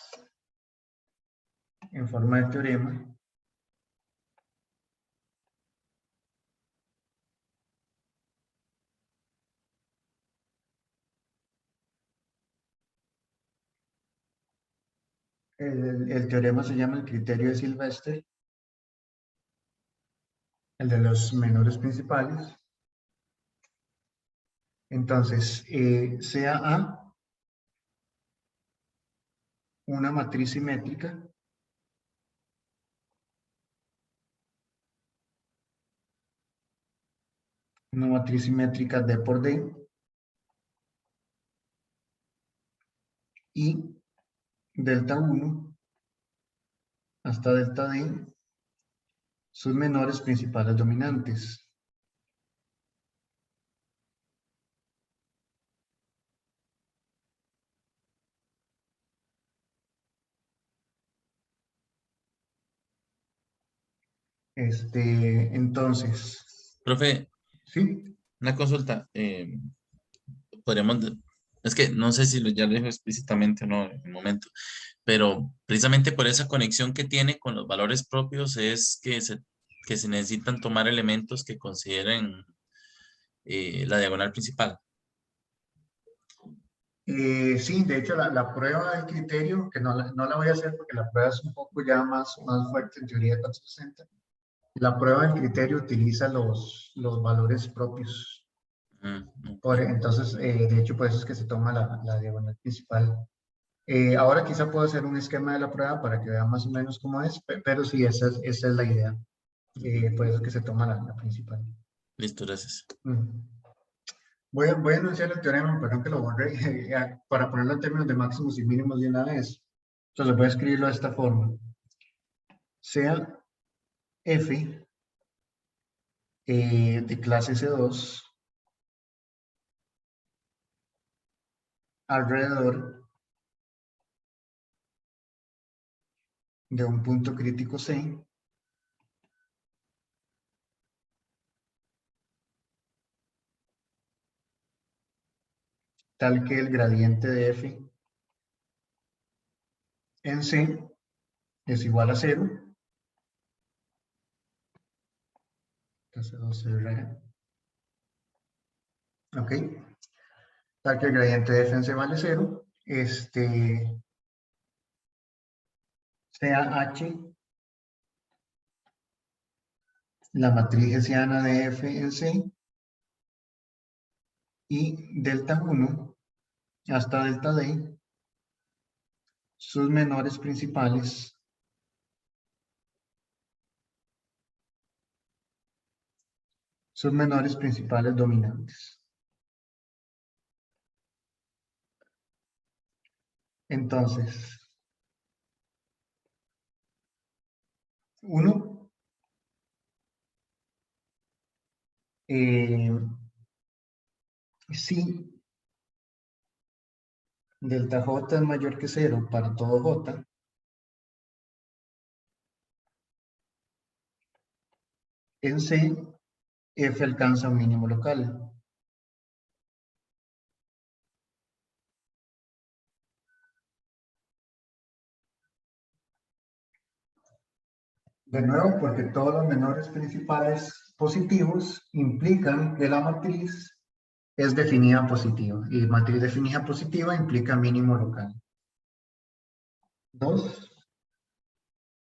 en forma de teorema. El teorema se llama el criterio de Sylvester, el de los menores principales. Entonces, sea A una matriz simétrica D por D, y delta 1 hasta delta D sus menores principales dominantes. Entonces, Profe, ¿sí? una consulta. Podríamos, es que no sé si ya lo dijo explícitamente o no en el momento, pero precisamente por esa conexión que tiene con los valores propios es que se necesitan tomar elementos que consideren la diagonal principal. Sí, de hecho la prueba del criterio, que no la voy a hacer porque la prueba es un poco ya más fuerte en teoría de 460. La prueba del criterio utiliza los valores propios. Ok. Entonces, de hecho, por eso es que se toma la diagonal principal. Ahora quizá puedo hacer un esquema de la prueba para que vean más o menos cómo es, pero sí, esa es la idea. Por eso es que se toma la principal. Listo, gracias. Mm. Voy a enunciar el teorema, perdón que lo borré, para ponerlo en términos de máximos y mínimos de una vez. Entonces voy a escribirlo de esta forma. Sea f de clase C2 alrededor de un punto crítico C, tal que el gradiente de f en C es igual a 0. Entonces, 2C, ¿ok? Tal que el gradiente de f en C vale 0. Sea H la matriz hessiana de f en C, y delta 1 hasta delta D sus menores principales dominantes. Entonces, 1, si delta J es mayor que 0 para todo J, en C, f alcanza un mínimo local. De nuevo, porque todos los menores principales positivos implican que la matriz es definida positiva. Y matriz definida positiva implica mínimo local. 2,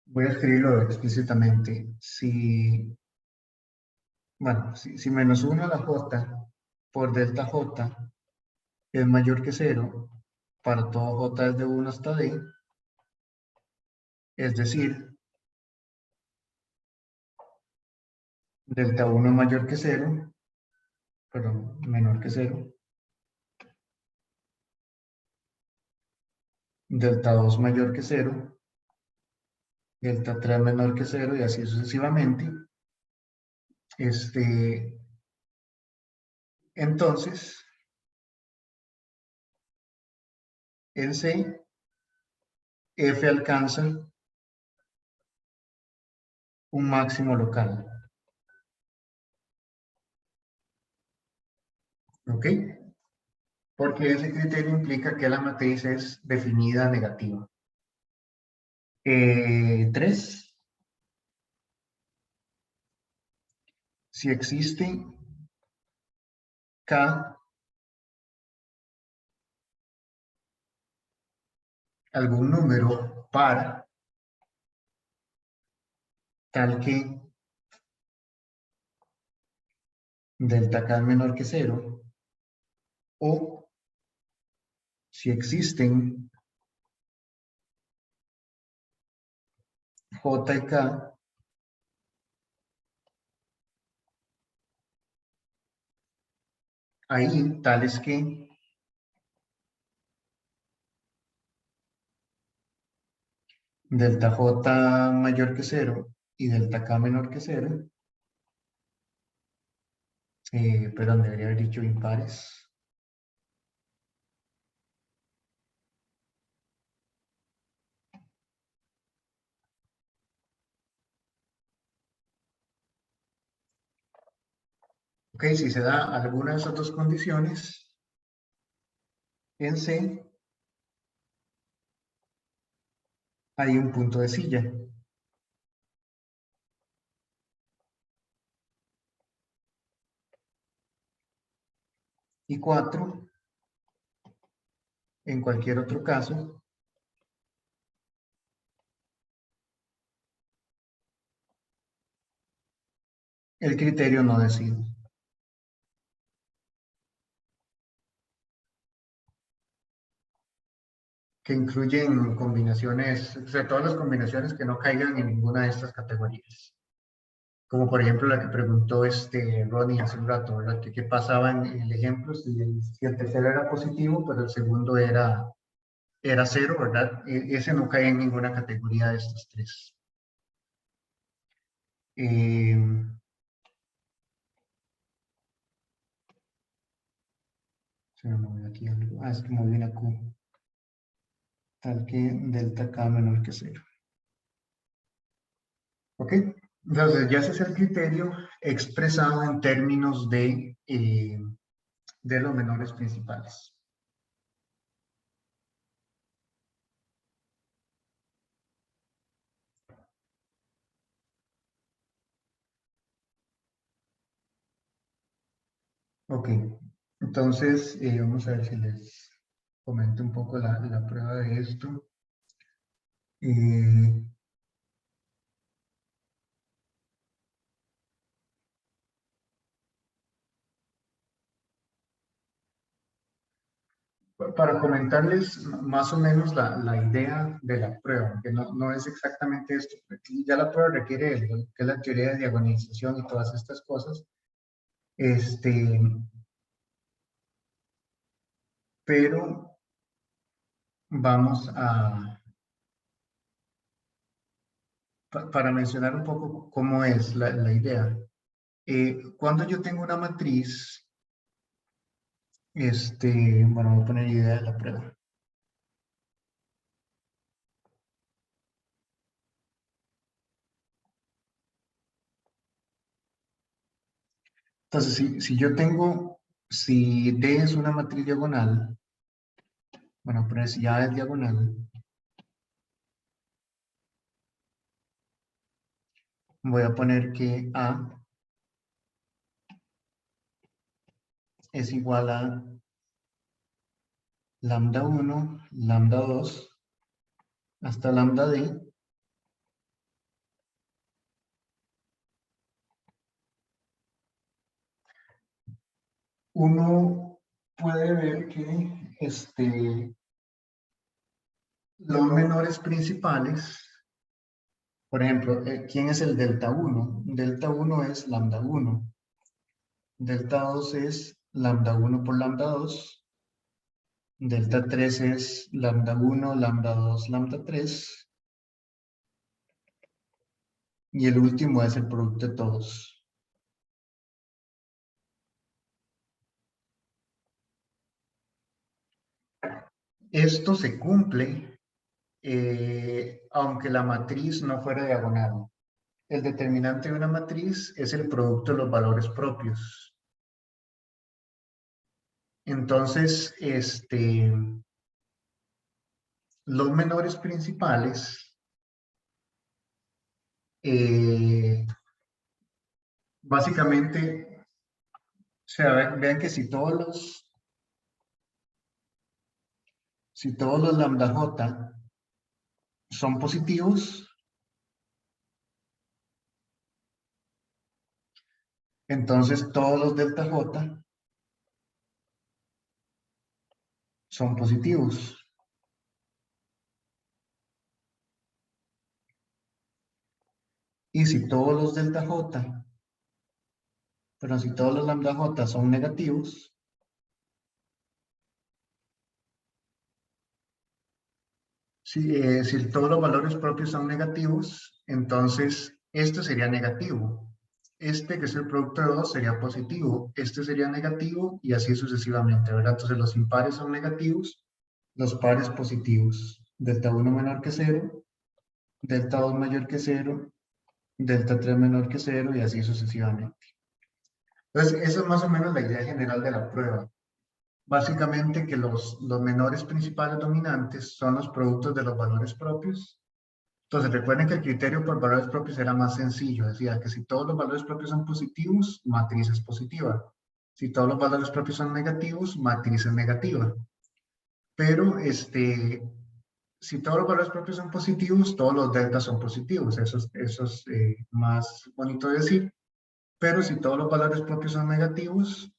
voy a escribirlo explícitamente. Si menos 1 a la j por delta j es mayor que 0 para todo j desde 1 hasta d, es decir, delta 1 mayor que 0, perdón, menor que 0, delta 2 mayor que 0, delta 3 menor que 0 y así sucesivamente. Entonces, en C, F alcanza un máximo local. ¿Ok? Porque ese criterio implica que la matriz es definida negativa. 3. Si existe K, algún número par, tal que delta K es menor que 0, o si existen J y K ahí, tales que delta J mayor que 0 y delta K menor que 0, perdón, debería haber dicho impares. Ok, si se da alguna de esas dos condiciones, en C hay un punto de silla. Y 4, en cualquier otro caso, el criterio no decide. Que incluyen combinaciones, o sea, todas las combinaciones que no caigan en ninguna de estas categorías. Como por ejemplo la que preguntó Ronnie hace un rato, ¿verdad? Que qué pasaba en el ejemplo si el tercero era positivo, pero el segundo era 0, ¿verdad? Ese no cae en ninguna categoría de estas tres. Se me movió aquí algo. Es que moví una Q. Tal que delta K menor que 0. ¿Ok? Entonces, ya ese es el criterio expresado en términos de los menores principales. Ok, entonces vamos a ver si les comento un poco la prueba de esto. Eh, para comentarles más o menos la idea de la prueba, que no es exactamente esto, porque ya la prueba requiere lo que es la teoría de diagonalización y todas estas cosas. Pero vamos para mencionar un poco cómo es la idea. Cuando yo tengo una matriz, bueno, voy a poner idea de la prueba. Entonces, si D es una matriz diagonal, bueno, pero si A es diagonal, voy a poner que A es igual a lambda 1, lambda 2, hasta lambda D. Uno puede ver que los menores principales, por ejemplo, ¿quién es el delta 1? Delta 1 es lambda 1. Delta 2 es lambda 1 por lambda 2. Delta 3 es lambda 1, lambda 2, lambda 3. Y el último es el producto de todos. Esto se cumple aunque la matriz no fuera diagonal. El determinante de una matriz es el producto de los valores propios. Entonces, los menores principales, básicamente, o sea, vean que si todos los lambda j son positivos, entonces todos los delta j son positivos. Y si todos los delta j, pero si todos los lambda j son negativos, si todos los valores propios son negativos, entonces este sería negativo. Este, que es el producto de 2, sería positivo. Este sería negativo y así sucesivamente, ¿verdad? Entonces los impares son negativos, los pares positivos. Delta 1 menor que 0, delta 2 mayor que 0, delta 3 menor que 0 y así sucesivamente. Entonces, esa es más o menos la idea general de la prueba. Básicamente que los menores principales dominantes son los productos de los valores propios. Entonces, recuerden que el criterio por valores propios era más sencillo. Decía que si todos los valores propios son positivos, matriz es positiva. Si todos los valores propios son negativos, matriz es negativa. Pero, si todos los valores propios son positivos, todos los deltas son positivos. Eso es más bonito de decir. Pero si todos los valores propios son negativos,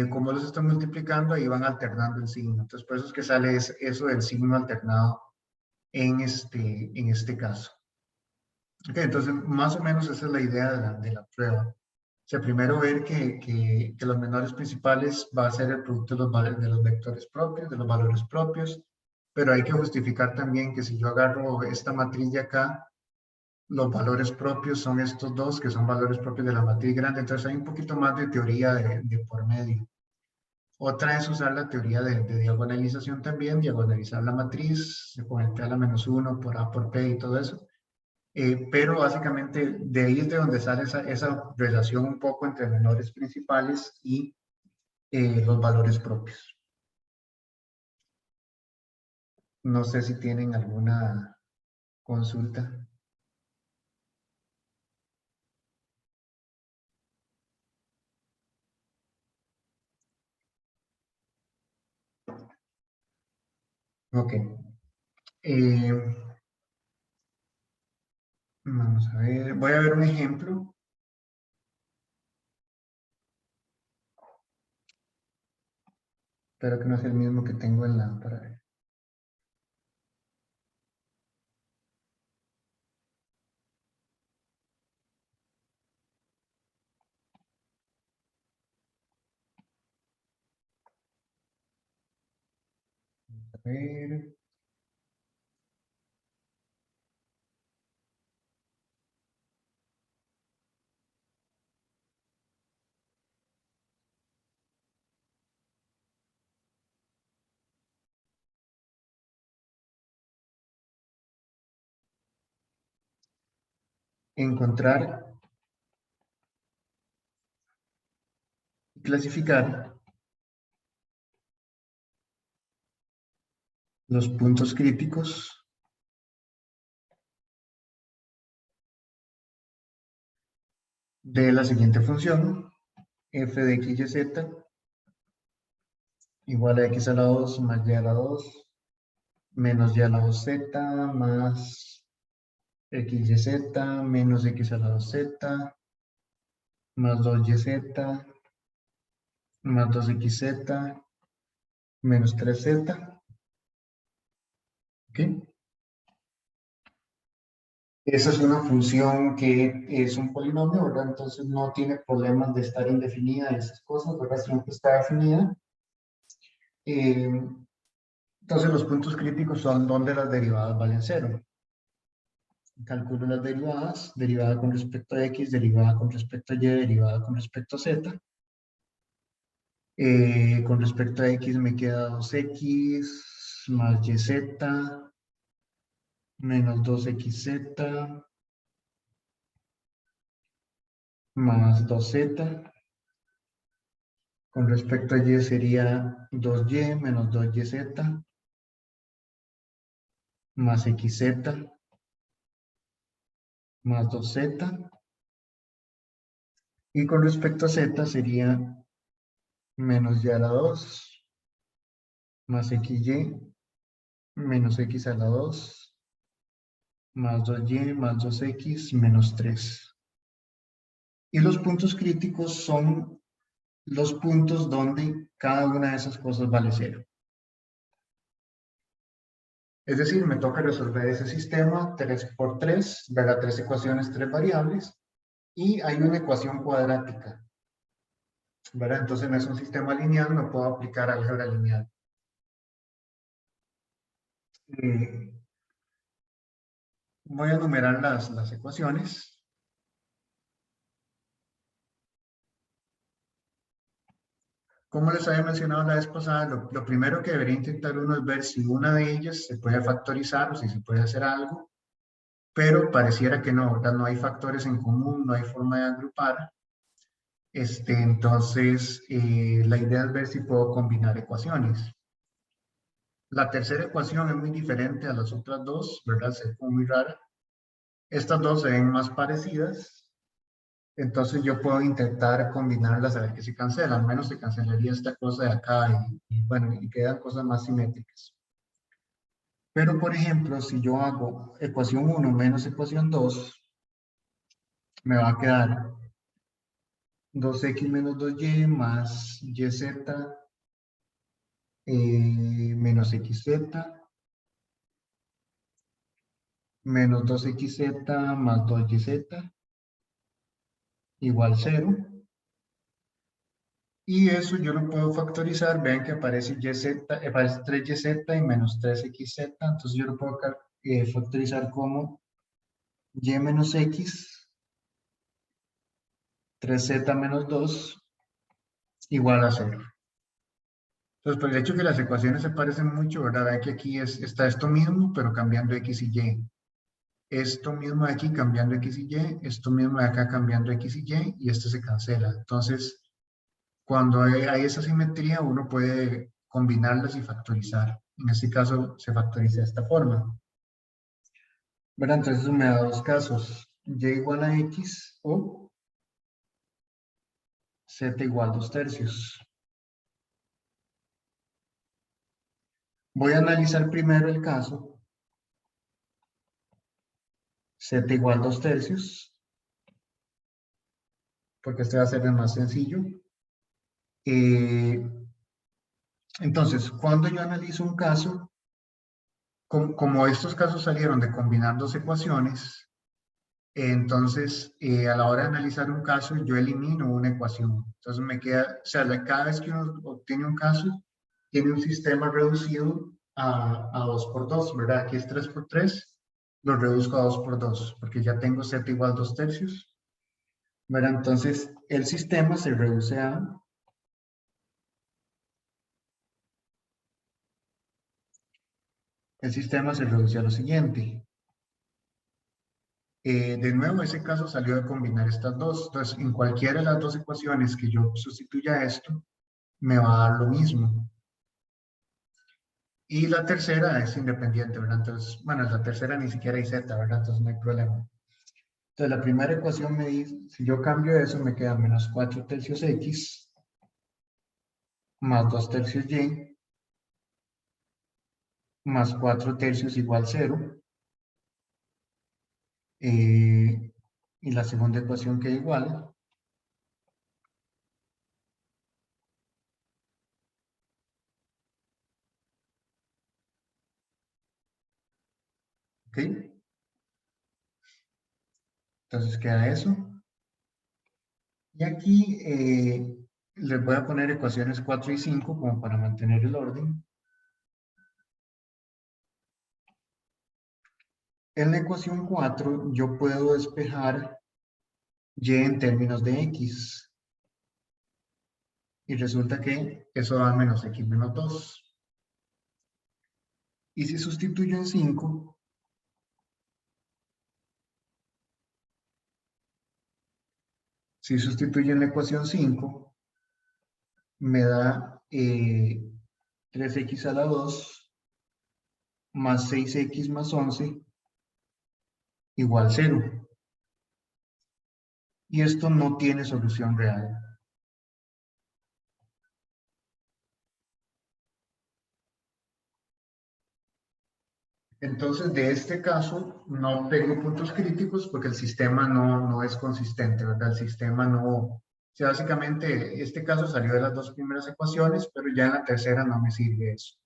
como los están multiplicando, ahí van alternando el signo. Entonces, por eso es que sale eso del signo alternado en este caso. Okay, entonces, más o menos esa es la idea de la prueba. O sea, primero ver que los menores principales va a ser el producto de los vectores propios, de los valores propios, pero hay que justificar también que si yo agarro esta matriz de acá, los valores propios son estos dos, que son valores propios de la matriz grande. Entonces hay un poquito más de teoría de por medio. Otra es usar la teoría de diagonalización también, diagonalizar la matriz con el P a la menos 1 por A por P y todo eso. Pero básicamente de ahí es de donde sale esa relación un poco entre menores principales y los valores propios. No sé si tienen alguna consulta. Ok. Vamos a ver. Voy a ver un ejemplo. Espero que no sea el mismo que tengo en la... Para ver. A ver. Encontrar y clasificar los puntos críticos de la siguiente función, f de x y z igual a x a la 2 más y a la 2 menos y a la 2z más xyz menos x a la 2z más 2yz más 2xz menos 3z. ¿Ok? Esa es una función que es un polinomio, ¿verdad? Entonces no tiene problemas de estar indefinida y esas cosas, ¿verdad? Siempre está definida. Entonces los puntos críticos son donde las derivadas valen 0. Calculo las derivadas, derivada con respecto a x, derivada con respecto a y, derivada con respecto a z. Con respecto a x me queda 2x más yz menos 2xz más 2z. Con respecto a y sería 2y menos 2yz más xz más 2z. Y con respecto a z sería menos y a la 2 más xy menos x a la 2 más 2y más 2x menos 3. Y los puntos críticos son los puntos donde cada una de esas cosas vale 0. Es decir, me toca resolver ese sistema 3 por 3, ¿verdad? 3 ecuaciones, 3 variables, y hay una ecuación cuadrática, ¿verdad? Entonces no es un sistema lineal, no puedo aplicar álgebra lineal. Voy a enumerar las ecuaciones. Como les había mencionado la vez pasada, lo primero que debería intentar uno es ver si una de ellas se puede factorizar o si se puede hacer algo, pero pareciera que no, ¿verdad? No hay factores en común, no hay forma de agrupar. Entonces, la idea es ver si puedo combinar ecuaciones. La tercera ecuación es muy diferente a las otras dos, ¿verdad? Se ve muy rara. Estas dos se ven más parecidas. Entonces yo puedo intentar combinarlas a ver qué se cancela. Al menos se cancelaría esta cosa de acá y bueno, y quedan cosas más simétricas. Pero, por ejemplo, si yo hago ecuación 1 menos ecuación 2, me va a quedar 2x menos 2y más yz menos xz menos 2xz más 2yz igual 0. Y eso yo lo puedo factorizar. Vean que aparece aparece 3yz y menos 3xz. Entonces yo lo puedo factorizar como y menos x, 3z menos 2 igual a 0. Entonces, por el hecho que las ecuaciones se parecen mucho, ¿verdad? Vean que aquí está esto mismo, pero cambiando x y y. Esto mismo de aquí cambiando x y y, esto mismo de acá cambiando x y y, y esto se cancela. Entonces, cuando hay esa simetría, uno puede combinarlas y factorizar. En este caso, se factoriza de esta forma. ¿Verdad? Entonces, eso me da dos casos. Y igual a x o z igual 2/3. Voy a analizar primero el caso z igual 2/3, porque este va a ser el más sencillo. Entonces, cuando yo analizo un caso, como estos casos salieron de combinar dos ecuaciones, entonces a la hora de analizar un caso, yo elimino una ecuación. Entonces me queda, o sea, cada vez que uno obtiene un caso, tiene un sistema reducido a 2 por 2, ¿verdad? Aquí es 3 por 3, lo reduzco a 2 por 2, porque ya tengo z igual 2/3, ¿verdad? Entonces el sistema se reduce a lo siguiente. De nuevo, ese caso salió de combinar estas dos. Entonces, en cualquiera de las dos ecuaciones que yo sustituya esto, me va a dar lo mismo. Y la tercera es independiente, ¿verdad? Entonces, bueno, la tercera ni siquiera hay z, ¿verdad? Entonces no hay problema. Entonces, la primera ecuación me dice, si yo cambio eso, me queda menos 4/3 x más 2/3 y más 4/3 igual 0. Y la segunda ecuación queda igual. ¿Ok? Entonces queda eso. Y aquí les voy a poner ecuaciones 4 y 5 como para mantener el orden. En la ecuación 4 yo puedo despejar y en términos de x. Y resulta que eso da menos x menos 2. Y si sustituyo en 5, si sustituyo en la ecuación 5, me da 3x a la 2 más 6x más 11 igual 0. Y esto no tiene solución real. Entonces, de este caso, no tengo puntos críticos porque el sistema no es consistente, ¿verdad? El sistema no... O sea, básicamente, este caso salió de las dos primeras ecuaciones, pero ya en la tercera no me sirve eso.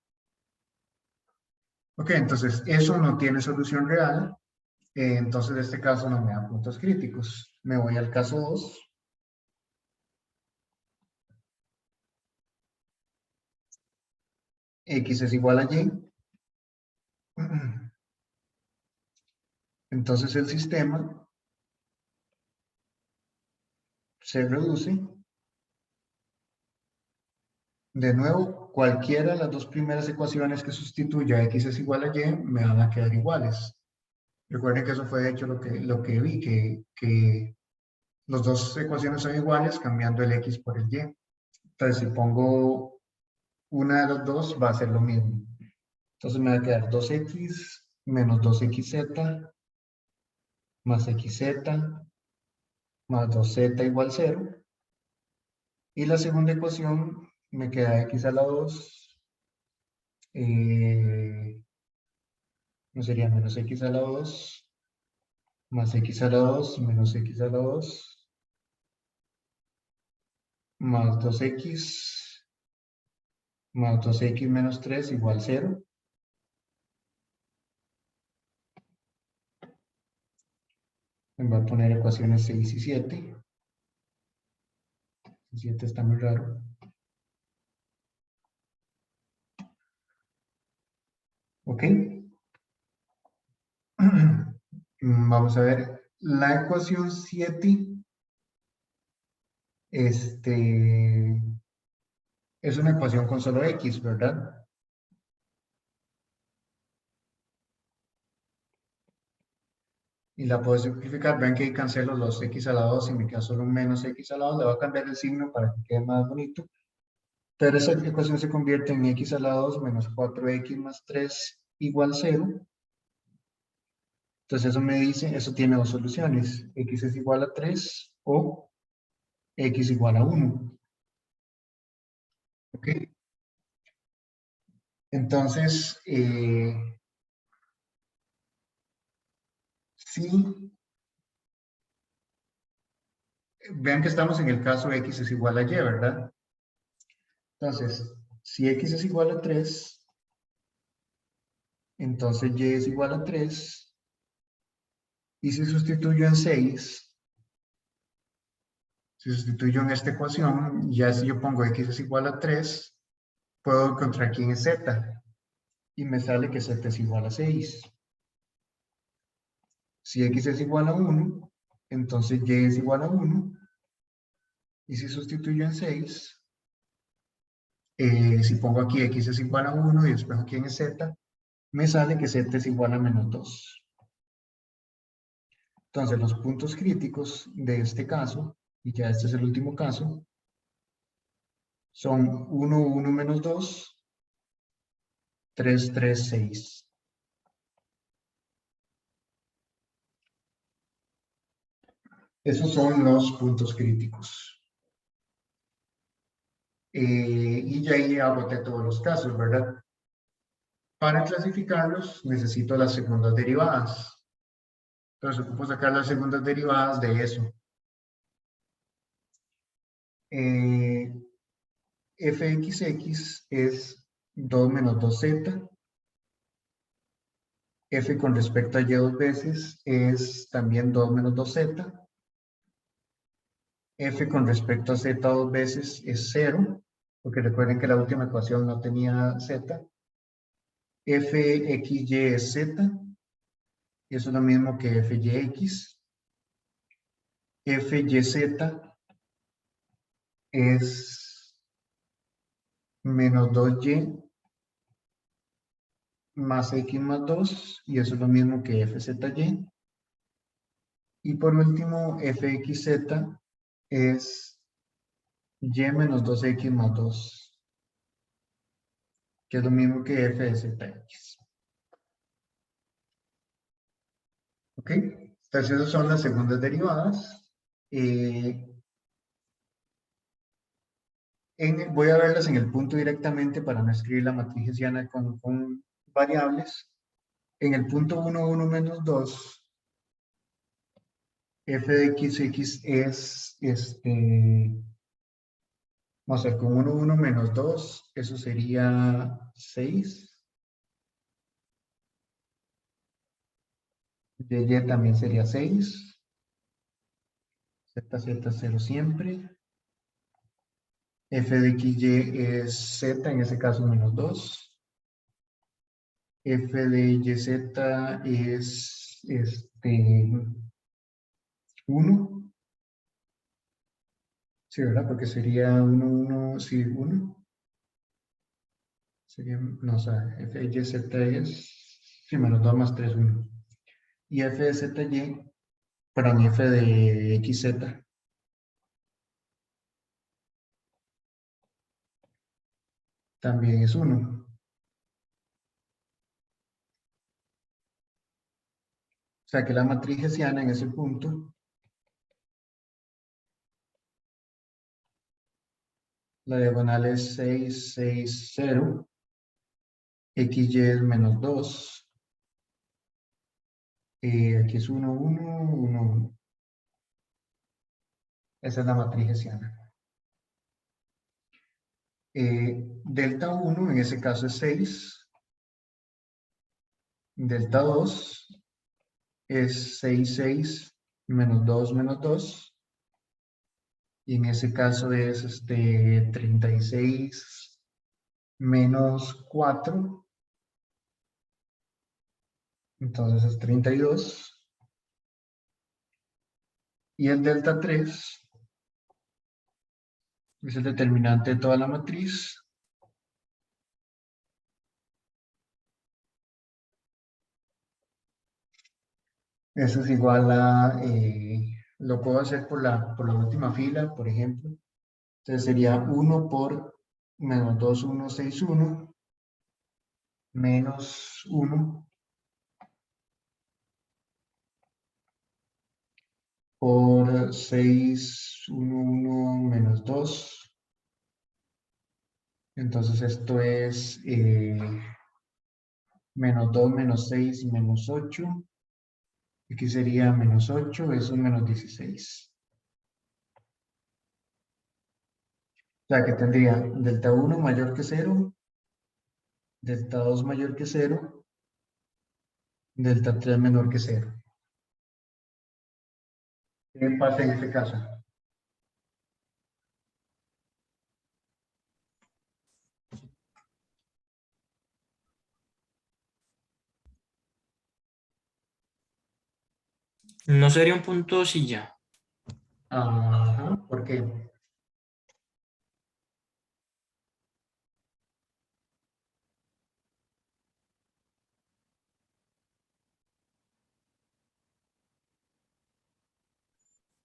Ok, entonces, eso no tiene solución real. Entonces, este caso no me da puntos críticos. Me voy al caso 2. X es igual a Y. Entonces, el sistema se reduce. De nuevo, cualquiera de las dos primeras ecuaciones que sustituya x es igual a y me van a quedar iguales. Recuerden que eso fue de hecho lo que vi, que las dos ecuaciones son iguales cambiando el x por el y. Entonces, si pongo una de las dos, va a ser lo mismo. Entonces me va a quedar 2x menos 2xz más xz más 2z igual 0. Y la segunda ecuación me queda x a la 2, no sería menos x a la 2 más x a la 2 menos x a la 2 más 2x más 2x menos 3 igual 0. Me voy a poner ecuaciones 6 y 7. 7 está muy raro. Ok. Vamos a ver. La ecuación 7 es una ecuación con solo x, ¿verdad? Y la puedo simplificar. Ven que ahí cancelo los x a la 2 y me queda solo un menos x a la 2. Le voy a cambiar el signo para que quede más bonito. Pero esa ecuación se convierte en x a la 2 menos 4x más 3 igual 0. Entonces eso me dice, eso tiene dos soluciones. X es igual a 3 o x igual a 1. ¿Ok? Entonces, sí, vean que estamos en el caso x es igual a y, ¿verdad? Entonces, si x es igual a 3, entonces y es igual a 3. Y si sustituyo en 6, si sustituyo en esta ecuación, ya si yo pongo x es igual a 3, puedo encontrar quién es z. Y me sale que z es igual a 6. Si x es igual a 1, entonces y es igual a 1. Y si sustituyo en 6, si pongo aquí x es igual a 1 y despejo aquí en z, me sale que z es igual a menos 2. Entonces, los puntos críticos de este caso, y ya este es el último caso, son 1, 1 menos 2, 3, 3, 6. Esos son los puntos críticos. Y ya ahí agoté todos los casos, ¿verdad? Para clasificarlos necesito las segundas derivadas. Entonces ocupo sacar las segundas derivadas de eso. Fxx es 2 menos 2z. F con respecto a y dos veces es también 2 menos 2z. F con respecto a z dos veces es 0, porque recuerden que la última ecuación no tenía z. Fxy es z. Y eso es lo mismo que fyx. Fyz es menos 2y más x más 2, y eso es lo mismo que fzy. Y por último, fxz es y menos 2x más 2, que es lo mismo que f de zx. ¿Ok? Entonces esas son las segundas derivadas. Voy a verlas en el punto directamente para no escribir la matriz hessiana con variables. En el punto 1, 1 menos 2, f de x es, vamos a ver, con 1, 1 menos 2, eso sería 6. Y también sería 6. Z, Z, 0 siempre. F de XY es Z, en ese caso menos 2. F de YZ es 1. Sí, ¿verdad? Porque sería 1, 1, sí, 1. Sería, no, o sea, F de YZ es, sí, menos 2 más 3, 1. Y F de ZY, perdón, F de XZ también es 1. O sea que la matriz hessiana en ese punto, la diagonal es 6, 6, 0. XY es menos 2. Aquí es 1, 1, 1, 1. Esa es la matriz hessiana. Delta 1 en ese caso es 6. Delta 2 es 6, 6, menos 2, menos 2. Y en ese caso es 36 menos 4. Entonces es 32. Y el delta 3 es el determinante de toda la matriz. Eso es igual a, lo puedo hacer por la última fila, por ejemplo. Entonces sería 1 por menos 2, 1, 6, 1, menos 1 por 6, 1, 1, menos 2. Entonces esto es menos 2, menos 6, menos 8. Aquí sería menos 8, eso es menos 16. O sea que tendría delta 1 mayor que 0, delta 2 mayor que 0, delta 3 menor que 0. ¿Qué pasa en este caso? No sería un punto silla. Ajá, ¿por qué?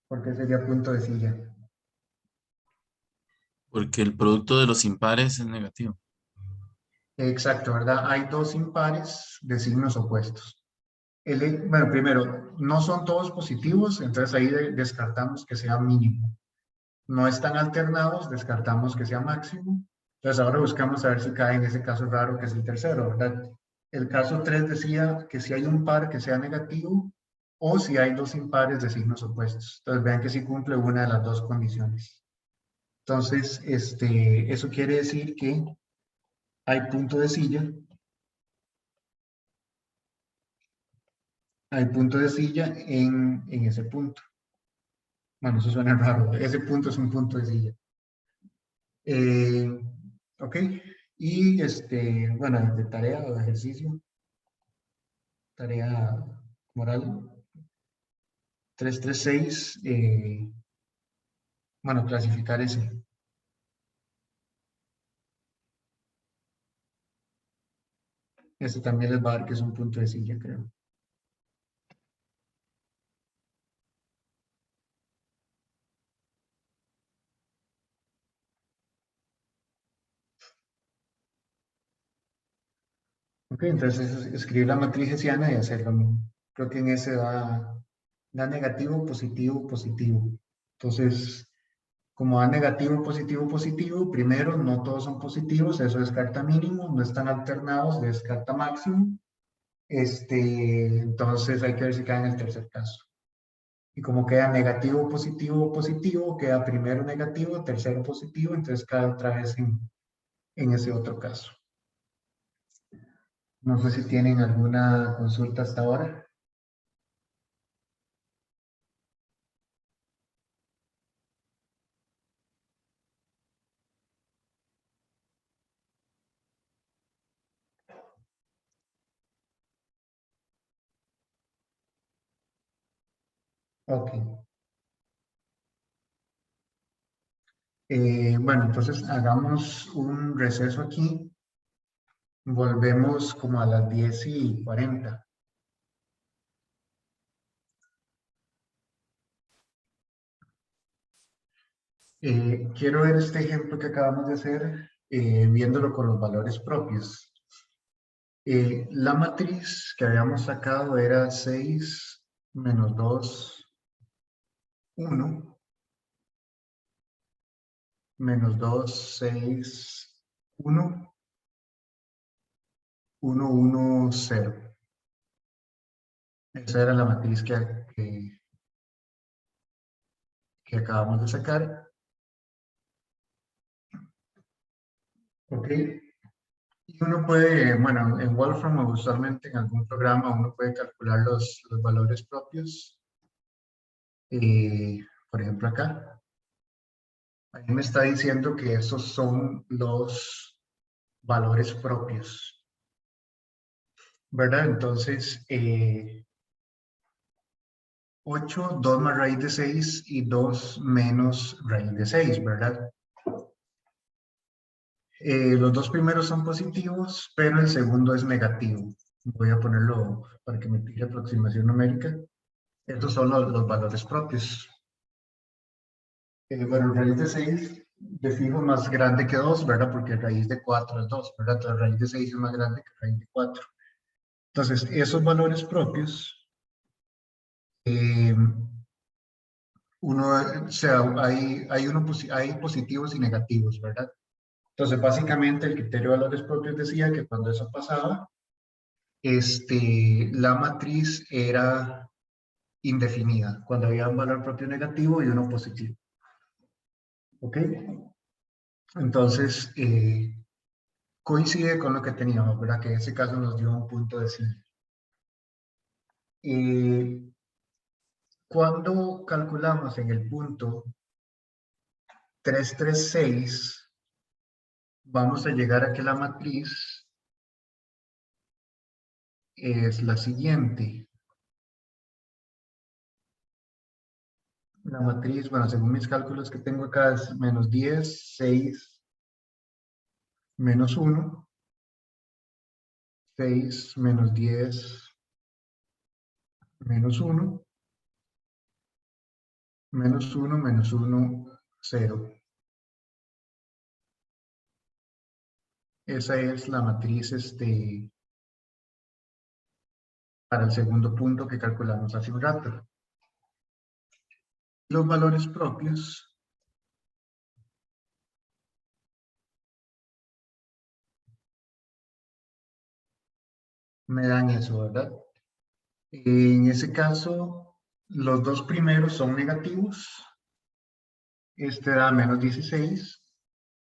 ¿Por qué sería punto de silla? Porque el producto de los impares es negativo. Exacto, ¿verdad? Hay dos impares de signos opuestos. Bueno, primero, no son todos positivos, entonces ahí descartamos que sea mínimo. No están alternados, descartamos que sea máximo. Entonces ahora buscamos a ver si cae en ese caso raro que es el tercero, ¿verdad? El caso 3 decía que si hay un par que sea negativo o si hay dos impares de signos opuestos. Entonces vean que sí cumple una de las dos condiciones. Entonces, eso quiere decir que hay punto de silla. Hay punto de silla en ese punto. Bueno, eso suena raro. Ese punto es un punto de silla. Ok. Y bueno, de tarea o de ejercicio. Tarea Moral 336, bueno, clasificar ese. Este también les va a dar que es un punto de silla, creo. Ok, entonces escribir la matriz hessiana y hacer lo mismo. Creo que en ese da negativo, positivo, positivo. Entonces, como da negativo, positivo, positivo, primero no todos son positivos, eso descarta mínimo, no están alternados, descarta máximo. Entonces hay que ver si cae en el tercer caso. Y como queda negativo, positivo, positivo, queda primero negativo, tercero positivo, entonces cae otra vez en ese otro caso. No sé si tienen alguna consulta hasta ahora. Ok. Bueno, entonces hagamos un receso aquí. Volvemos como a las 10:40. Quiero ver este ejemplo que acabamos de hacer, viéndolo con los valores propios. La matriz que habíamos sacado era 6 menos 2, 1, menos 2, 6, 1, 1, 1, 0. Esa era la matriz que acabamos de sacar. ¿Ok? Y uno puede, bueno, en Wolfram o usualmente en algún programa uno puede calcular los valores propios. Por ejemplo acá. Ahí me está diciendo que esos son los valores propios. ¿Verdad? Entonces, 8, 2 más raíz de 6 y 2 menos raíz de 6, ¿verdad? Los dos primeros son positivos, pero el segundo es negativo. Voy a ponerlo para que me tire aproximación numérica. Estos son los valores propios. Bueno, raíz de 6 de fijo más grande que 2, ¿verdad? Porque raíz de 4 es 2, ¿verdad? La raíz de 6 es más grande que raíz de 4. Entonces, esos valores propios, o sea, hay positivos y negativos, ¿verdad? Entonces, básicamente, el criterio de valores propios decía que cuando eso pasaba, la matriz era indefinida, cuando había un valor propio negativo y uno positivo. ¿Ok? Entonces, coincide con lo que teníamos, ¿verdad? Que en ese caso nos dio un punto de sí. Cuando calculamos en el punto 336, vamos a llegar a que la matriz es la siguiente. La matriz, bueno, según mis cálculos que tengo acá, es menos 10, 6, menos 1, 6, menos 10, menos 1, menos 1, menos 1, 0. Esa es la matriz para el segundo punto que calculamos hace un rato. Los valores propios me dan eso, ¿verdad? En ese caso, los dos primeros son negativos. Este da menos 16.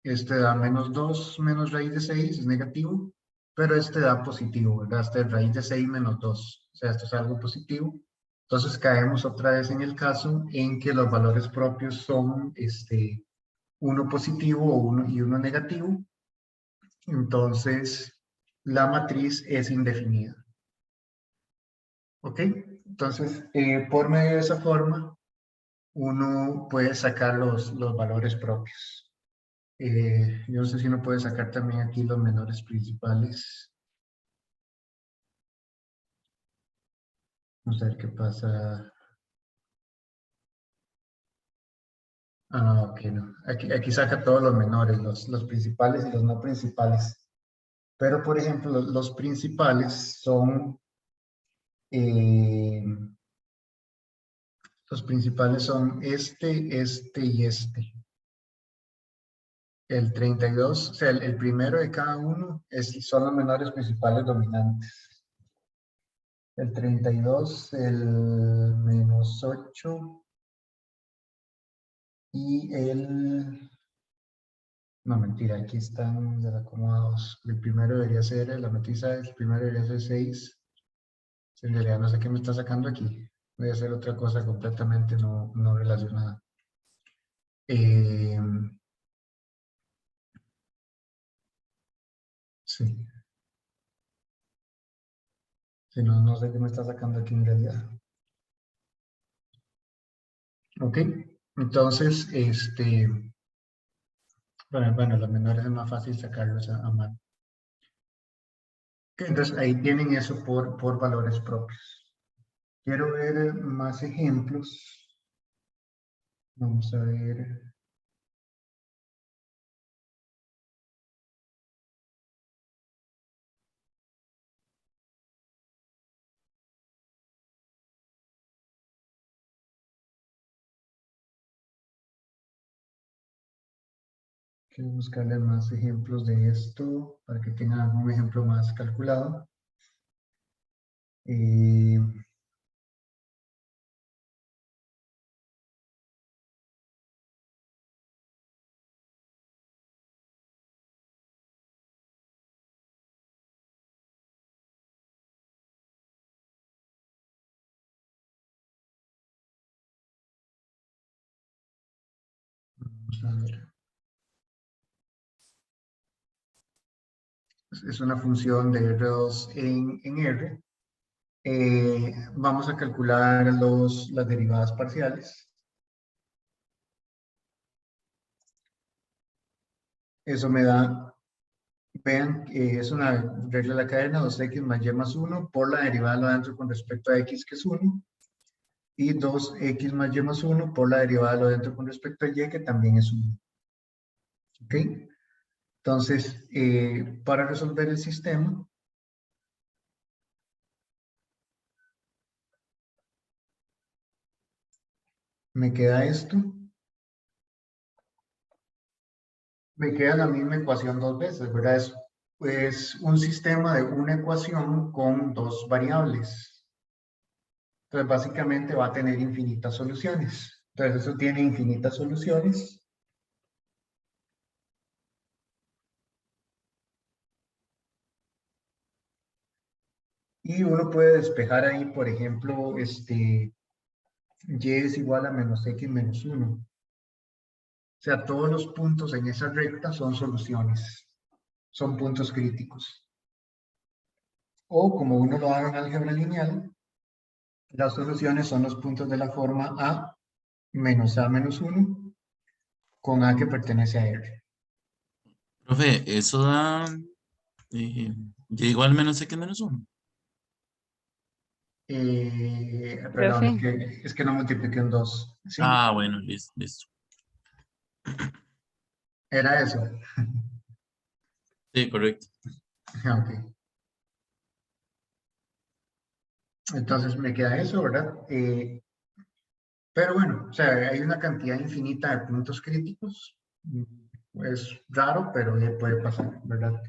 Este da menos 2 menos raíz de 6, es negativo. Pero este da positivo, ¿verdad? Este es raíz de 6 menos 2. O sea, esto es algo positivo. Entonces caemos otra vez en el caso en que los valores propios son uno positivo y uno negativo. Entonces, la matriz es indefinida. ¿Ok? Entonces, por medio de esa forma, uno puede sacar los valores propios. Yo no sé si uno puede sacar también aquí los menores principales. Vamos a ver qué pasa. Ah, ok, no. Aquí saca todos los menores, los principales y los no principales. Pero, por ejemplo, los principales son... los principales son este y este. El 32, o sea, el primero de cada uno son los menores principales dominantes. El 32, el -8 y el... No, mentira, aquí están desacomodados. El primero debería ser, la noticia, el primero debería ser 6. En realidad no sé qué me está sacando aquí. Voy a hacer otra cosa completamente no relacionada. Sí. Si no, no sé qué me está sacando aquí en realidad. Ok. Entonces, bueno, los menores es más fácil sacarlos a mano. Ok, entonces, ahí tienen eso por valores propios. Quiero ver más ejemplos. Vamos a ver. Quiero buscarle más ejemplos de esto para que tengan un ejemplo más calculado. Vamos a ver. Es una función de R2 en R. Vamos a calcular las derivadas parciales. Eso me da, vean, que es una regla de la cadena, 2x más y más 1 por la derivada de lo adentro con respecto a x, que es 1, y 2x más y más 1 por la derivada de lo adentro con respecto a y, que también es 1. ¿Ok? Entonces, para resolver el sistema, me queda esto. Me queda la misma ecuación dos veces, ¿verdad? Es un sistema de una ecuación con dos variables. Entonces, básicamente va a tener infinitas soluciones. Entonces, eso tiene infinitas soluciones. Y uno puede despejar ahí, por ejemplo, y es igual a menos x menos 1. O sea, todos los puntos en esa recta son soluciones, son puntos críticos. O como uno lo haga en álgebra lineal, las soluciones son los puntos de la forma a menos a menos 1 con a que pertenece a R. Profe, eso da y igual menos x menos 1. Perdón, Profe, es que no multipliqué un 2. ¿Sí? Ah, bueno, listo, listo. Era eso. Sí, correcto. Ok. Entonces me queda eso, ¿verdad? Pero bueno, o sea, hay una cantidad infinita de puntos críticos. Es raro, pero ya puede pasar, ¿verdad?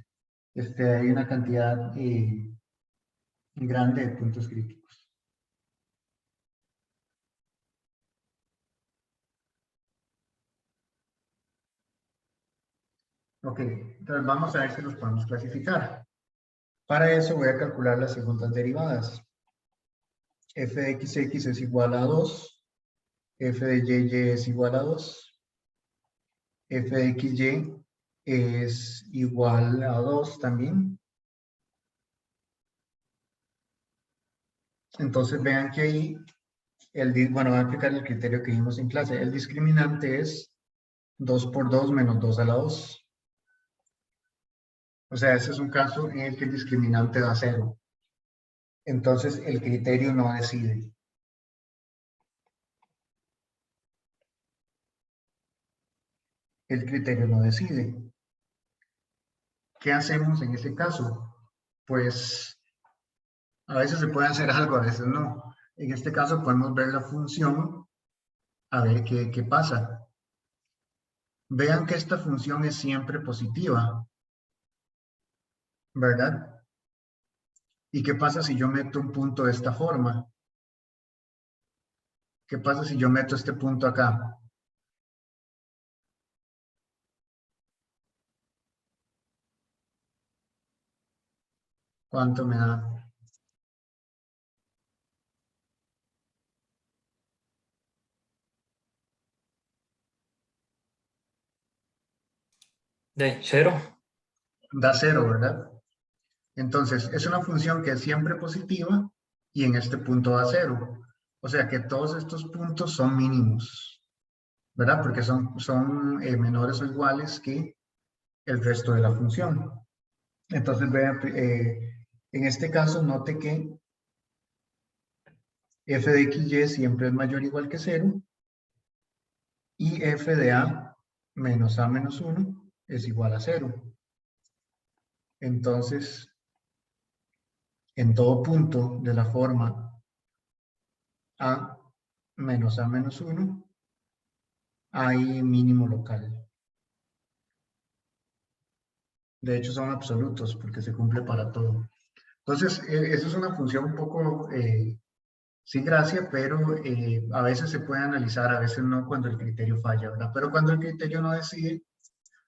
Hay una cantidad grande de puntos críticos. Ok, entonces vamos a ver si los podemos clasificar. Para eso voy a calcular las segundas derivadas. F de XX es igual a 2, F de YY es igual a 2, F de XY es igual a 2 también. Entonces vean que ahí, bueno, voy a aplicar el criterio que vimos en clase. El discriminante es 2 por 2 menos 2 a la 2. O sea, ese es un caso en el que el discriminante da 0. Entonces el criterio no decide. El criterio no decide. ¿Qué hacemos en ese caso? Pues a veces se puede hacer algo, a veces no. En este caso podemos ver la función, a ver qué pasa. Vean que esta función es siempre positiva, ¿verdad? ¿Y qué pasa si yo meto un punto de esta forma? ¿Qué pasa si yo meto este punto acá? ¿Cuánto me da? De 0. Da 0, ¿verdad? Entonces, es una función que es siempre positiva y en este punto da 0. O sea que todos estos puntos son mínimos, ¿verdad? Porque son menores o iguales que el resto de la función. Entonces, vean, en este caso, note que f de xy siempre es mayor o igual que 0 y f de a menos a menos 1 es igual a 0. Entonces, en todo punto de la forma a menos a menos 1 hay mínimo local. De hecho, son absolutos porque se cumple para todo. Entonces, eso es una función un poco sin gracia, pero a veces se puede analizar, a veces no cuando el criterio falla, ¿verdad? Pero cuando el criterio no decide,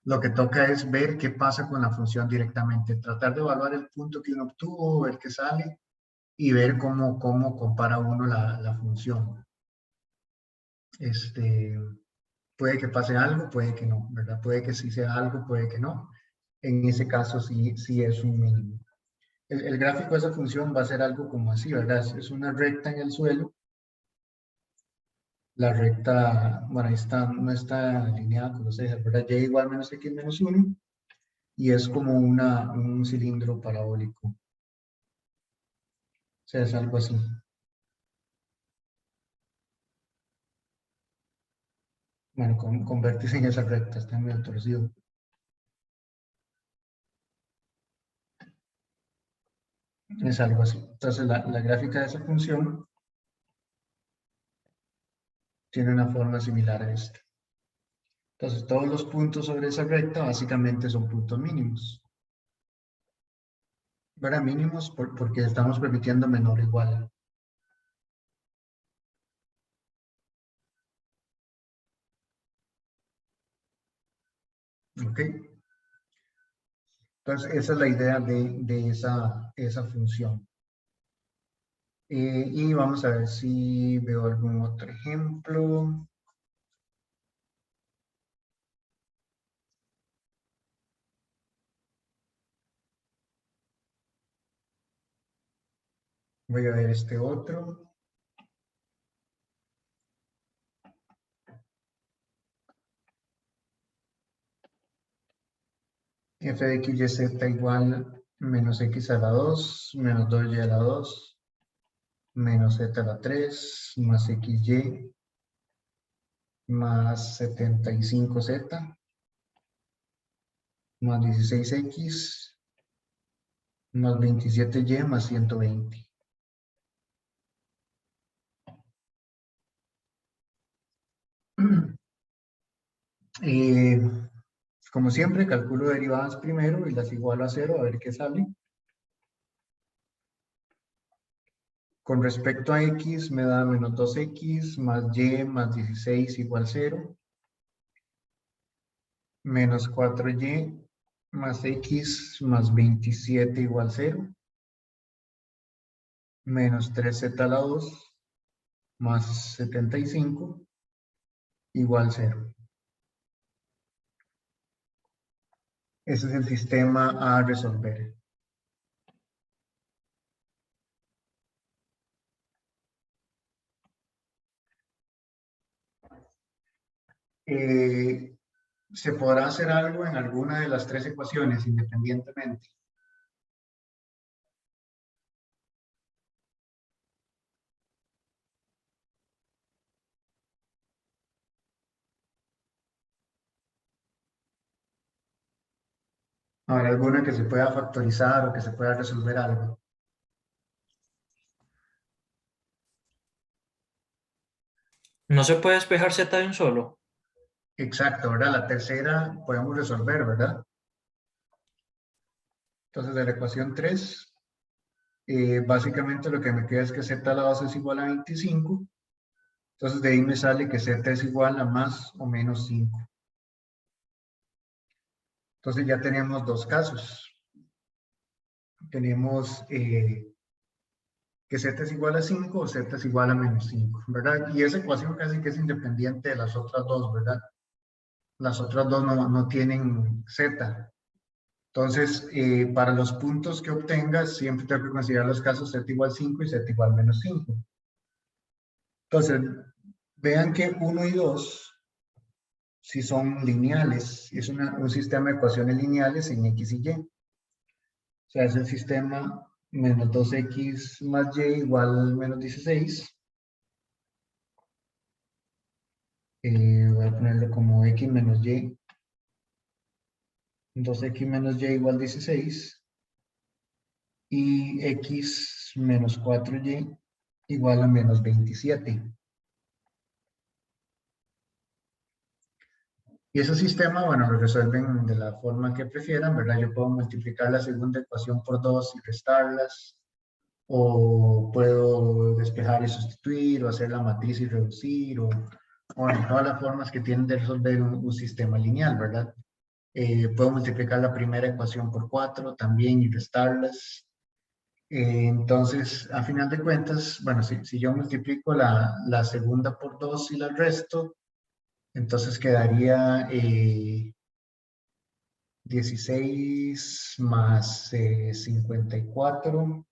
lo que toca es ver qué pasa con la función directamente, tratar de evaluar el punto que uno obtuvo, el que sale, y ver cómo compara uno la función. Puede que pase algo, puede que no, ¿verdad? Puede que sí sea algo, puede que no. En ese caso sí es un mínimo. El gráfico de esa función va a ser algo como así, ¿verdad? Es una recta en el suelo. La recta, bueno, ahí está, no está alineada con los ejes, ¿verdad? Y igual menos x menos 1 y es como un cilindro parabólico. O sea, es algo así. Bueno, convertirse en esa recta, está medio torcido. Es algo así. Entonces, la gráfica de esa función tiene una forma similar a esta. Entonces, todos los puntos sobre esa recta básicamente son puntos mínimos. ¿Verdad? Mínimos porque estamos permitiendo menor o igual. ¿Ok? Entonces, esa es la idea de esa función. Y vamos a ver si veo algún otro ejemplo. Voy a ver este otro. F de x y z igual menos x a la 2, menos 2y a la 2, menos z a la 3, más xy, más 75z, más 16x, más 27y, más 120. Como siempre, calculo derivadas primero y las igualo a 0 a ver qué sale. Con respecto a x me da menos 2x más y más 16 igual 0. Menos 4y más x más 27 igual 0. Menos 3z a la 2 más 75 igual 0. Ese es el sistema a resolver. se podrá hacer algo en alguna de las tres ecuaciones independientemente. Habrá alguna que se pueda factorizar o que se pueda resolver algo. No se puede despejar z de un solo. Exacto, ¿verdad? La tercera podemos resolver, ¿verdad? Entonces, de la ecuación 3, básicamente lo que me queda es que z a la base es igual a 25. Entonces, de ahí me sale que z es igual a más o menos 5. Entonces, ya tenemos dos casos. Tenemos que z es igual a 5 o z es igual a menos 5, ¿verdad? Y esa ecuación casi que es independiente de las otras dos, ¿verdad? Las otras dos no tienen z. Entonces, para los puntos que obtengas, siempre tengo que considerar los casos z igual 5 y z igual menos 5. Entonces, vean que 1 y 2, si son lineales, es un sistema de ecuaciones lineales en x y y. O sea, es el sistema menos 2x más y igual menos 16. Voy a ponerlo como x menos y. 2x menos y igual 16. Y x menos 4y igual a menos 27. Y ese sistema, bueno, lo resuelven de la forma que prefieran, ¿verdad? Yo puedo multiplicar la segunda ecuación por 2 y restarlas, o puedo despejar y sustituir, o hacer la matriz y reducir, o en todas las formas que tienen de resolver un sistema lineal, ¿verdad? Puedo multiplicar la primera ecuación por 4 también y restarlas. Entonces, a final de cuentas, bueno, si yo multiplico la segunda por 2 y la resto, entonces quedaría 16 más 54.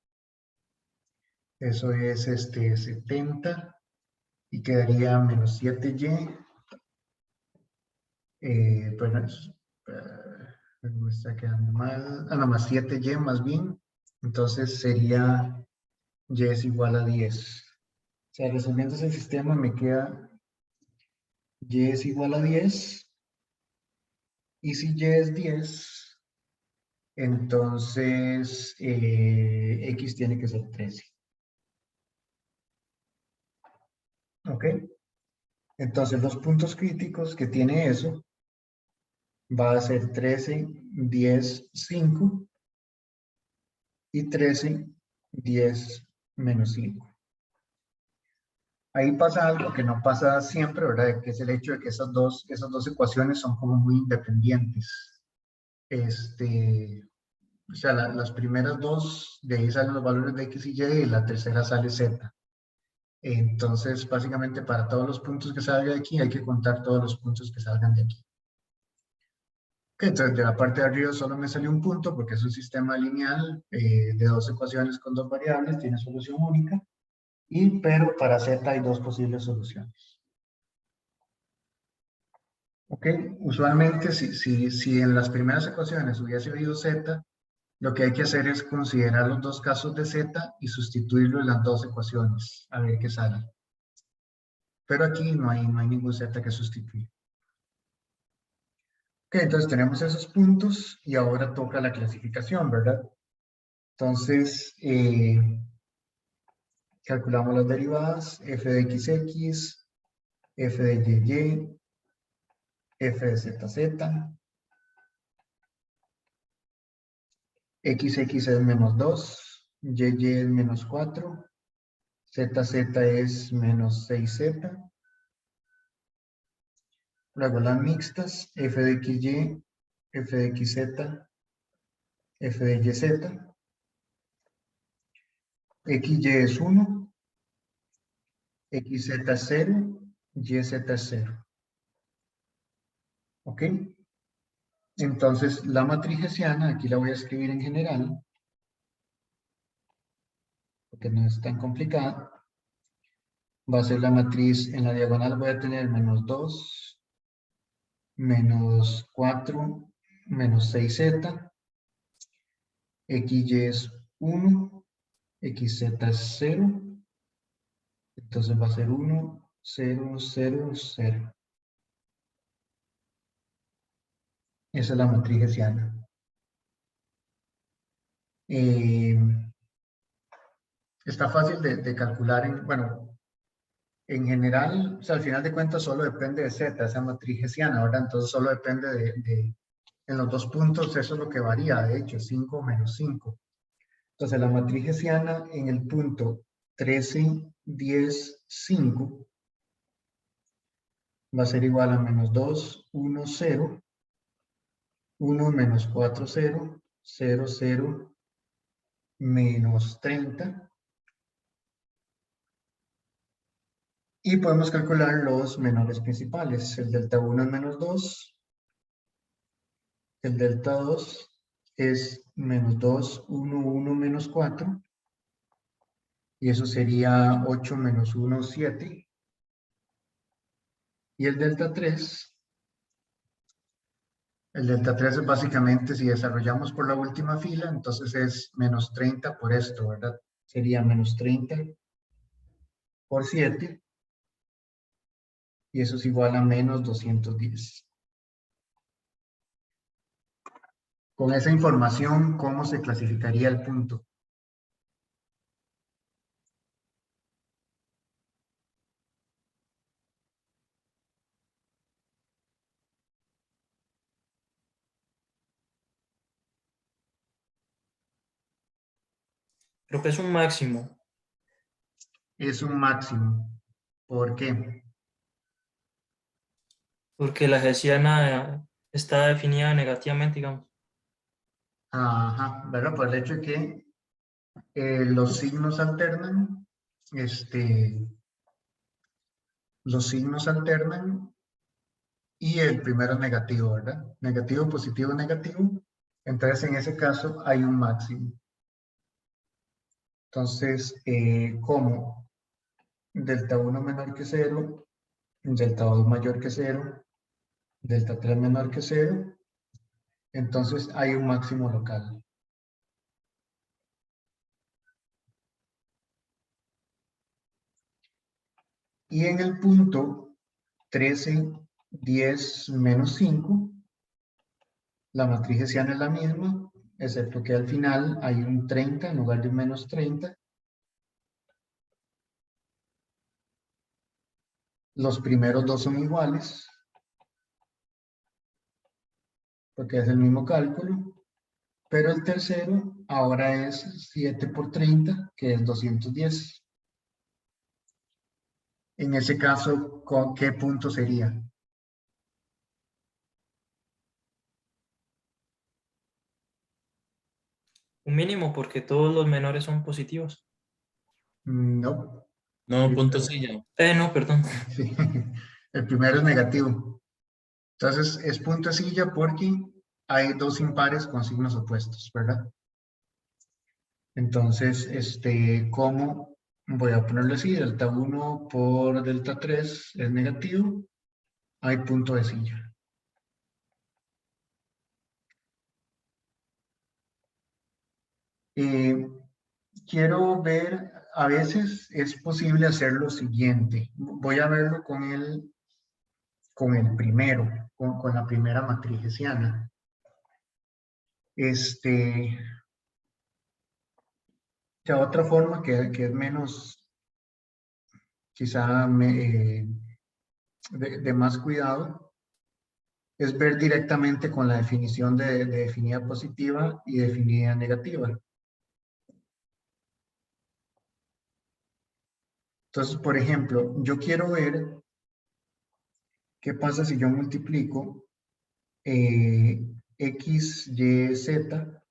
Eso es 70. Y quedaría menos 7y. Bueno, me está quedando mal. Ah, no, más 7y más bien. Entonces sería y es igual a 10. O sea, resolviendo ese sistema me queda y es igual a 10. Y si y es 10, entonces x tiene que ser 13. ¿Ok? Entonces los puntos críticos que tiene eso va a ser 13, 10, 5 y 13, 10, menos 5. Ahí pasa algo que no pasa siempre, ¿verdad? Que es el hecho de que esas dos ecuaciones son como muy independientes. O sea, las primeras dos, de ahí salen los valores de x y la tercera sale z. Entonces, básicamente para todos los puntos que salgan de aquí, hay que contar todos los puntos que salgan de aquí. Ok, entonces de la parte de arriba solo me salió un punto porque es un sistema lineal de dos ecuaciones con dos variables, tiene solución única. Pero para z hay dos posibles soluciones. Ok, usualmente si en las primeras ecuaciones hubiese habido z, lo que hay que hacer es considerar los dos casos de z y sustituirlo en las dos ecuaciones, a ver qué sale. Pero aquí no hay ningún z que sustituir. Ok, entonces tenemos esos puntos y ahora toca la clasificación, ¿verdad? Entonces, calculamos las derivadas, f de xx, f de y, f de zz. XX es menos 2, YY es menos 4, ZZ es menos 6Z. Luego las mixtas, F de XY, F de XZ, F de YZ. XY es 1, XZ es 0, YZ es 0. ¿Ok? Entonces, la matriz hessiana, aquí la voy a escribir en general, porque no es tan complicada. Va a ser la matriz, en la diagonal voy a tener menos 2, menos 4 menos 6z, xy es 1, xz es 0, entonces va a ser 1, 0, 0, 0. Esa es la matriz hessiana. Está fácil de calcular, bueno, en general, o sea, al final de cuentas solo depende de z, esa matriz hessiana, ¿verdad? Entonces solo depende en los dos puntos, eso es lo que varía, de hecho, 5 menos 5. Entonces la matriz hessiana en el punto 13, 10, 5 va a ser igual a menos 2, 1, 0, 1 menos 4, 0, 0, 0, menos 30. Y podemos calcular los menores principales. El delta 1 es menos 2. El delta 2 es menos 2, 1, 1, menos 4. Y eso sería 8 menos 1, 7. Y el delta 3 es básicamente, si desarrollamos por la última fila, entonces es menos 30 por esto, ¿verdad? Sería menos 30 por 7. Y eso es igual a menos 210. Con esa información, ¿cómo se clasificaría el punto? Creo que es un máximo, Es un máximo. ¿Por qué? porque la hessiana está definida negativamente, digamos. Ajá, ¿verdad? Por el hecho de que los signos alternan, los signos alternan y el primero es negativo, ¿verdad? Negativo, positivo, negativo. Entonces, en ese caso hay un máximo. Entonces, como delta 1 menor que 0, delta 2 mayor que 0, delta 3 menor que 0, entonces hay un máximo local. Y en el punto 13, 10, menos 5, la matriz hessiana es la misma, excepto que al final hay un 30 en lugar de un menos 30. Los primeros dos son iguales, porque es el mismo cálculo, pero el tercero ahora es 7 por 30, que es 210. En ese caso, ¿con qué punto sería? Un mínimo porque todos los menores son positivos. No. No, punto silla. No, perdón. Sí. El primero es negativo. Entonces, es punto silla porque hay dos impares con signos opuestos, ¿verdad? Entonces, ¿cómo? Voy a ponerlo así, delta 1 por delta 3 es negativo, hay punto de silla. Quiero ver, a veces es posible hacer lo siguiente. Voy a verlo con el primero, con la primera matriz hessiana. Ya otra forma que es menos, quizá de más cuidado, es ver directamente con la definición de definida positiva y definida negativa. Entonces, por ejemplo, yo quiero ver qué pasa si yo multiplico x, y, z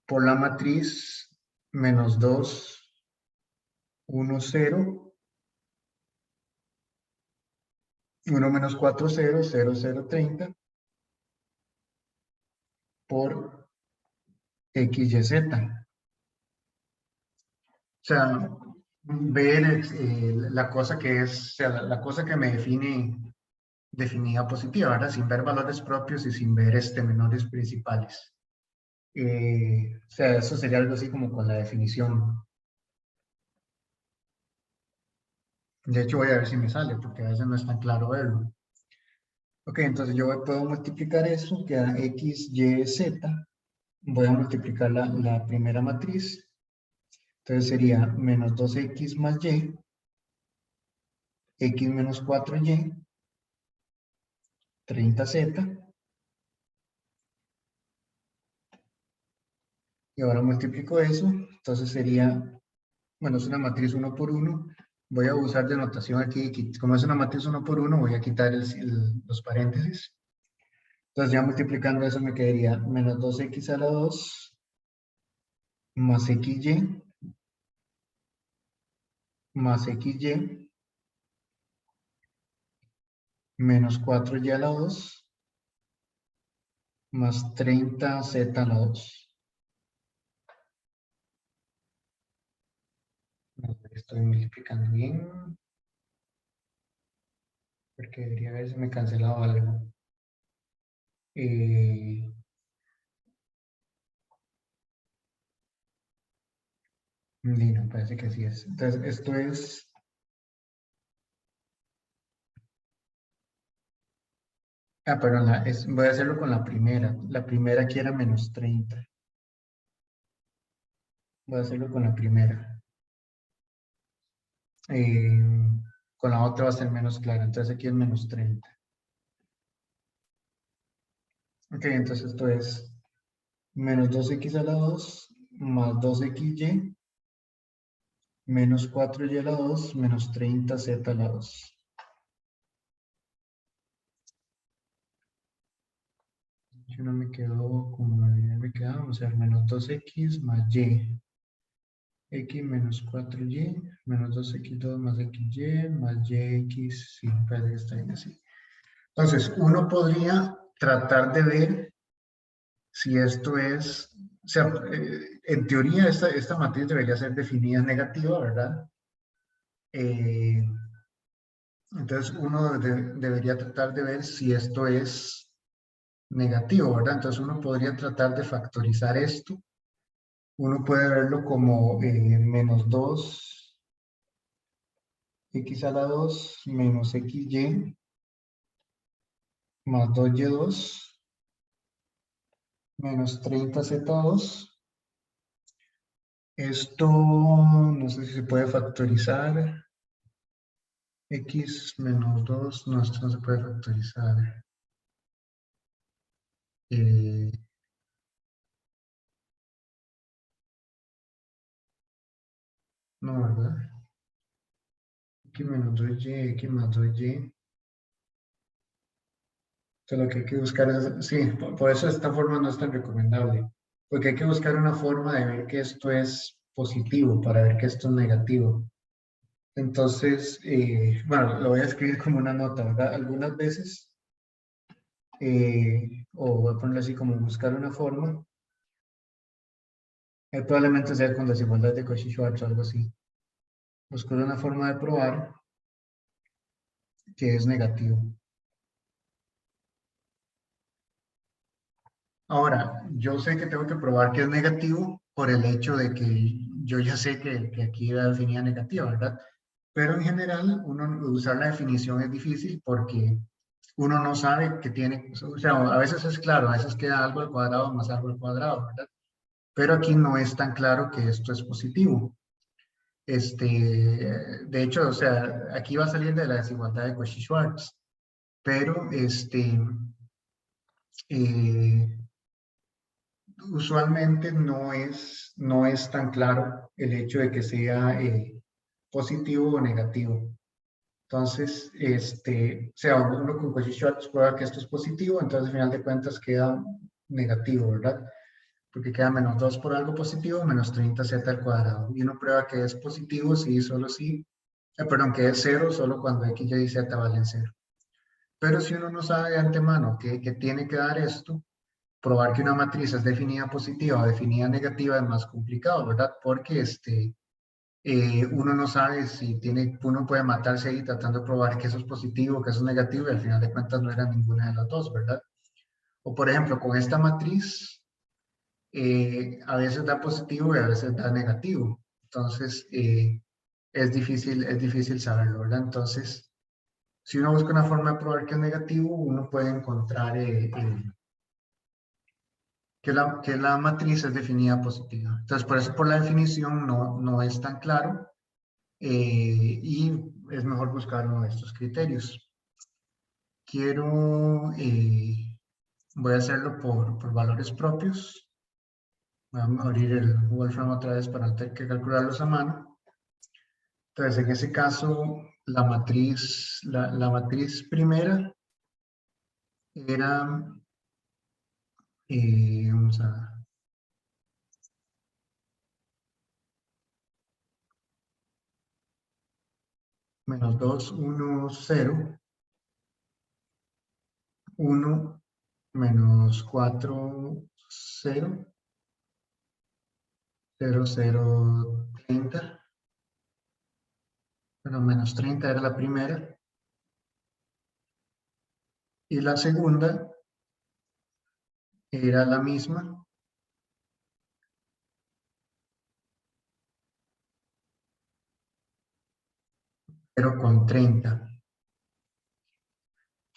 por la matriz menos 2, 1, 0, 1 menos 4, 0, 0, 0, 30 por x, y, z. O sea, ver la cosa que es, o sea, la cosa que me define definida positiva, ¿verdad? Sin ver valores propios y sin ver menores principales. O sea, eso sería algo así como con la definición. De hecho, voy a ver si me sale, porque a veces no es tan claro verlo. Ok, entonces yo puedo multiplicar eso, queda x, y, z. Voy a multiplicar la primera matriz. Entonces sería menos 2x más y, x menos 4y, 30z. Y ahora multiplico eso. Entonces sería, bueno, es una matriz 1 por 1. Voy a usar de notación aquí, como es una matriz 1 por 1, voy a quitar los paréntesis. Entonces ya multiplicando eso me quedaría menos 2x a la 2 más xy más xy menos 4y a la 2 más 30z a la 2. Estoy multiplicando bien, porque debería haberse me cancelado algo. No, parece que así es. Entonces, esto es... Ah, perdón, voy a hacerlo con la primera. La primera aquí era menos 30. Voy a hacerlo con la primera. Con la otra va a ser menos clara. Entonces aquí es menos 30. Ok, entonces esto es menos 2x a la 2 más 2xy menos 4y a la 2 menos 30z a la 2. Yo no me quedó como debería me quedado. Vamos a ver, menos 2x más y. X menos 4y menos 2x2 más xy más yx. Sí, parece que está bien así. Entonces, uno podría tratar de ver si esto es, o sea, en teoría esta matriz debería ser definida negativa, ¿verdad? Entonces uno debería tratar de ver si esto es negativo, ¿verdad? Entonces uno podría tratar de factorizar esto. Uno puede verlo como menos 2x a la 2 menos xy más 2y2 menos 30z2. Esto no sé si se puede factorizar. X menos 2, no, esto no se puede factorizar. No, ¿verdad? X menos 2y, X más 2y. Entonces lo que hay que buscar es, sí, por eso esta forma no es tan recomendable. Porque hay que buscar una forma de ver que esto es positivo, para ver que esto es negativo. Entonces, bueno, lo voy a escribir como una nota, ¿verdad? Algunas veces, o voy a ponerlo así como buscar una forma. Probablemente sea con desigualdad de Cauchy-Schwarz o algo así. Buscar una forma de probar que es negativo. Ahora, yo sé que tengo que probar que es negativo por el hecho de que yo ya sé que aquí la definida negativa, ¿verdad? Pero en general, usar la definición es difícil porque uno no sabe que tiene, o sea, a veces es claro, a veces queda algo al cuadrado más algo al cuadrado, ¿verdad? Pero aquí no es tan claro que esto es positivo. De hecho, o sea, aquí va a salir de la desigualdad de Cauchy-Schwarz, pero eh, usualmente no es tan claro el hecho de que sea positivo o negativo. Entonces, o sea, uno con Cauchy-Schwarz prueba que esto es positivo, entonces al final de cuentas queda negativo, ¿verdad? Porque queda menos 2 por algo positivo, menos 30z al cuadrado. Y uno prueba que es positivo si solo si, perdón, que es 0 solo cuando x, y, z valen 0. Pero si uno no sabe de antemano que tiene que dar esto, probar que una matriz es definida positiva o definida negativa es más complicado, ¿verdad? Porque uno no sabe si tiene, uno puede matarse ahí tratando de probar que eso es positivo, que eso es negativo, y al final de cuentas no era ninguna de las dos, ¿verdad? O por ejemplo, con esta matriz, a veces da positivo y a veces da negativo. Entonces, es difícil saberlo, ¿verdad? Entonces, si uno busca una forma de probar que es negativo, uno puede encontrar que la matriz es definida positiva. Entonces, por eso por la definición no es tan claro, y es mejor buscar uno de estos criterios. Voy a hacerlo por valores propios. Vamos a abrir el Wolfram otra vez para no tener que calcularlos a mano. Entonces, en ese caso, la matriz primera era, vamos a, menos 2, 1, 0, 1, menos 4, 0, 0, 0, 30. Bueno, menos 30 era la primera. Y la segunda era la misma, pero con 30.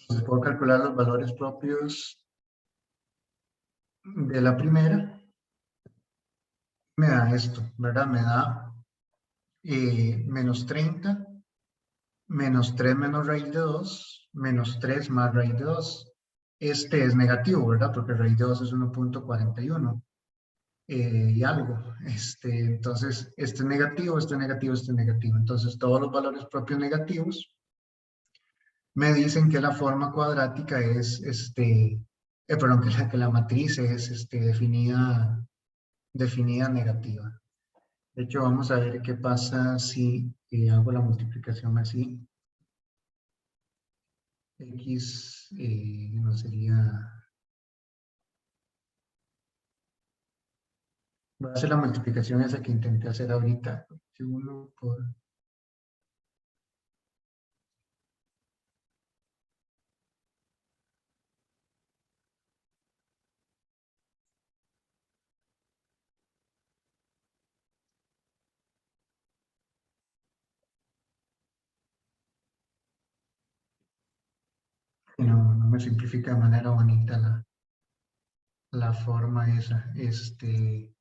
Entonces puedo calcular los valores propios de la primera. Me da esto, ¿verdad? Me da menos 30, menos 3 menos raíz de 2, menos 3 más raíz de 2. Este es negativo, ¿verdad? Porque raíz de 2 es 1.41 y algo. Entonces, este es negativo, este es negativo, este es negativo. Entonces, todos los valores propios negativos me dicen que la forma cuadrática es, perdón, que la matriz es definida negativa. De hecho, vamos a ver qué pasa si hago la multiplicación así. X no sería... Voy a hacer la multiplicación esa que intenté hacer ahorita. 1 por... No me simplifica de manera bonita la forma esa. Es que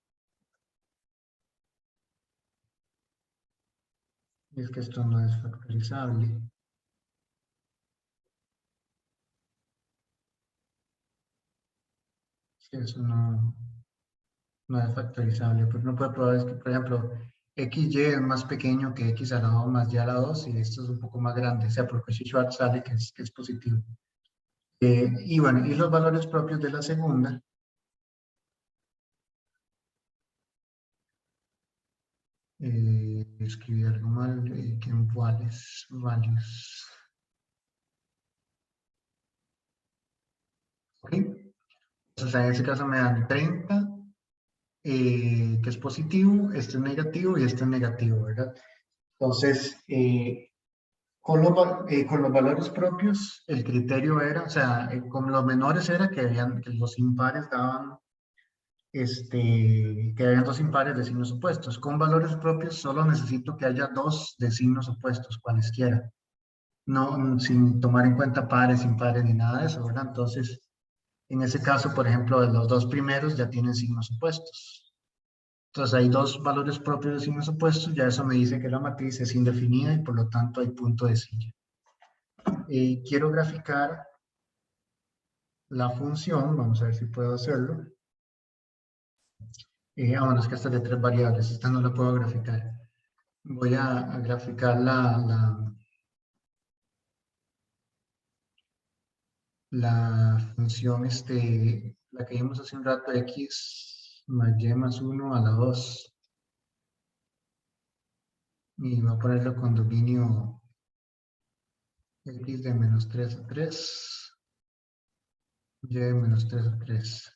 esto no es factorizable. Sí, eso no es factorizable. Pues no puede probar es que, por ejemplo, XY es más pequeño que X a la 2 más Y a la 2 y esto es un poco más grande. O sea, porque Schwartz sale que es positivo. Y bueno, y los valores propios de la segunda. Escribí algo mal, que iguales, values. ¿Ok? Entonces en ese caso me dan 30, que es positivo, este es negativo y este es negativo, ¿verdad? Entonces, con los valores propios, el criterio era, o sea, con los menores era que los impares daban, que habían dos impares de signos opuestos. Con valores propios solo necesito que haya dos de signos opuestos, cualesquiera. No, sin tomar en cuenta pares, impares ni nada de eso, ¿verdad? Entonces, en ese caso, por ejemplo, los dos primeros ya tienen signos opuestos. Entonces, hay dos valores propios de signos opuestos, ya eso me dice que la matriz es indefinida y por lo tanto hay punto de silla. Quiero graficar la función, vamos a ver si puedo hacerlo. Bueno, es que esta es de 3 variables, esta no la puedo graficar. Voy a graficar la función, la que vimos hace un rato, x más y más 1 a la 2. Y voy a ponerlo con dominio x de menos 3 a 3, y de menos 3 a 3.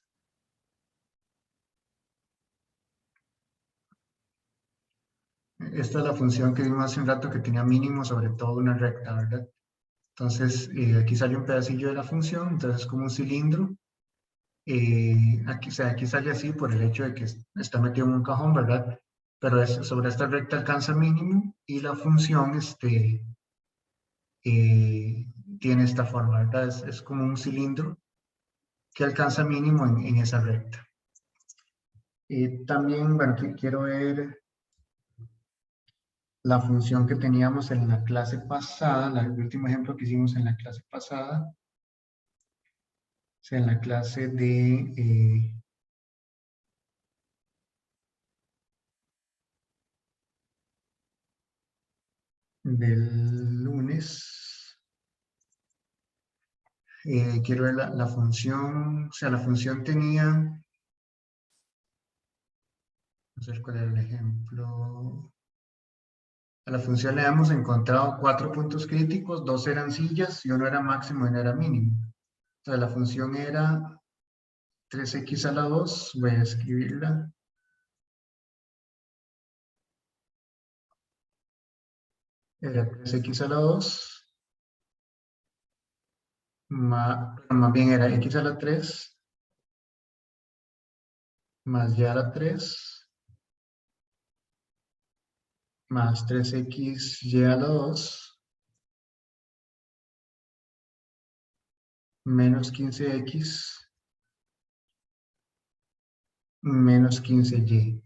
esta es la función que vimos hace un rato que tenía mínimo sobre todo una recta, ¿verdad? Entonces, aquí sale un pedacillo de la función, entonces es como un cilindro. Aquí, o sea, aquí sale así por el hecho de que está metido en un cajón, ¿verdad? Pero sobre esta recta alcanza mínimo y la función tiene esta forma, ¿verdad? Es como un cilindro que alcanza mínimo en esa recta. También, bueno, quiero ver la función que teníamos en la clase pasada, el último ejemplo que hicimos en la clase pasada, o sea, en la clase del lunes. Quiero ver la función, o sea, la función tenía, vamos a ver cuál era el ejemplo. A la función le hemos encontrado 4 puntos críticos, 2 eran sillas y uno era máximo y uno era mínimo. O sea, la función era 3x a la 2, voy a escribirla. Era 3x a la 2, más bien era x a la 3, más y a la 3, más 3xy a la 2, menos 15x, menos 15y.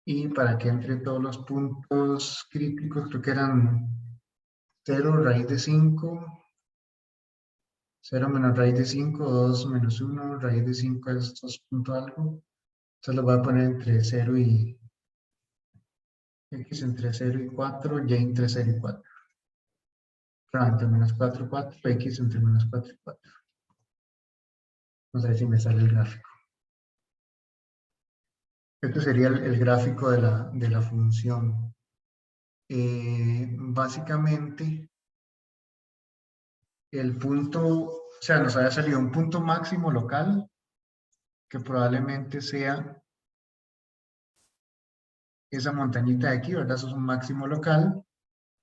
Y para que entre todos los puntos críticos, creo que eran 0, raíz de 5, 0 menos raíz de 5, 2 menos 1, raíz de 5 es 2 punto algo. Entonces lo voy a poner entre 0 y x entre 0 y 4, y entre 0 y 4. Entre menos 4, 4, x entre menos 4 y 4. No sé si me sale el gráfico. Este sería el gráfico de la función. Básicamente, el punto, o sea, nos había salido un punto máximo local, que probablemente sea esa montañita de aquí, ¿verdad? Eso es un máximo local.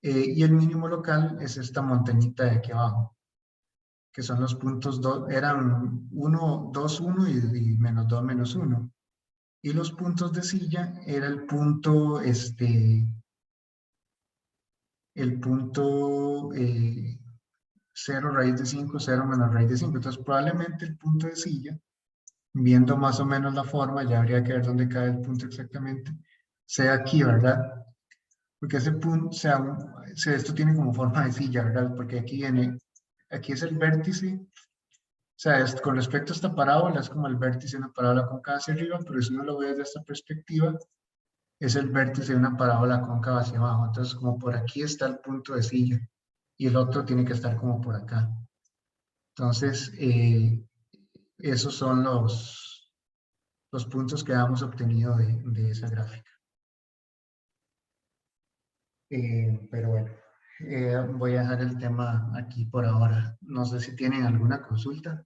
Y el mínimo local es esta montañita de aquí abajo, que son los puntos, eran 1, 2, 1 y menos 2, menos 1. Y los puntos de silla era el punto, el punto 0 raíz de 5, 0 menos raíz de 5. Entonces probablemente el punto de silla, viendo más o menos la forma, ya habría que ver dónde cae el punto exactamente, sea aquí, ¿verdad? Porque ese punto, esto tiene como forma de silla, ¿verdad? Porque aquí viene, aquí es el vértice, o sea, con respecto a esta parábola, es como el vértice de una parábola cóncava hacia arriba, pero si uno lo ve desde esta perspectiva, es el vértice de una parábola cóncava hacia abajo. Entonces, como por aquí está el punto de silla, y el otro tiene que estar como por acá. Entonces, esos son los puntos que hemos obtenido de esa gráfica. Pero bueno, voy a dejar el tema aquí por ahora. No sé si tienen alguna consulta.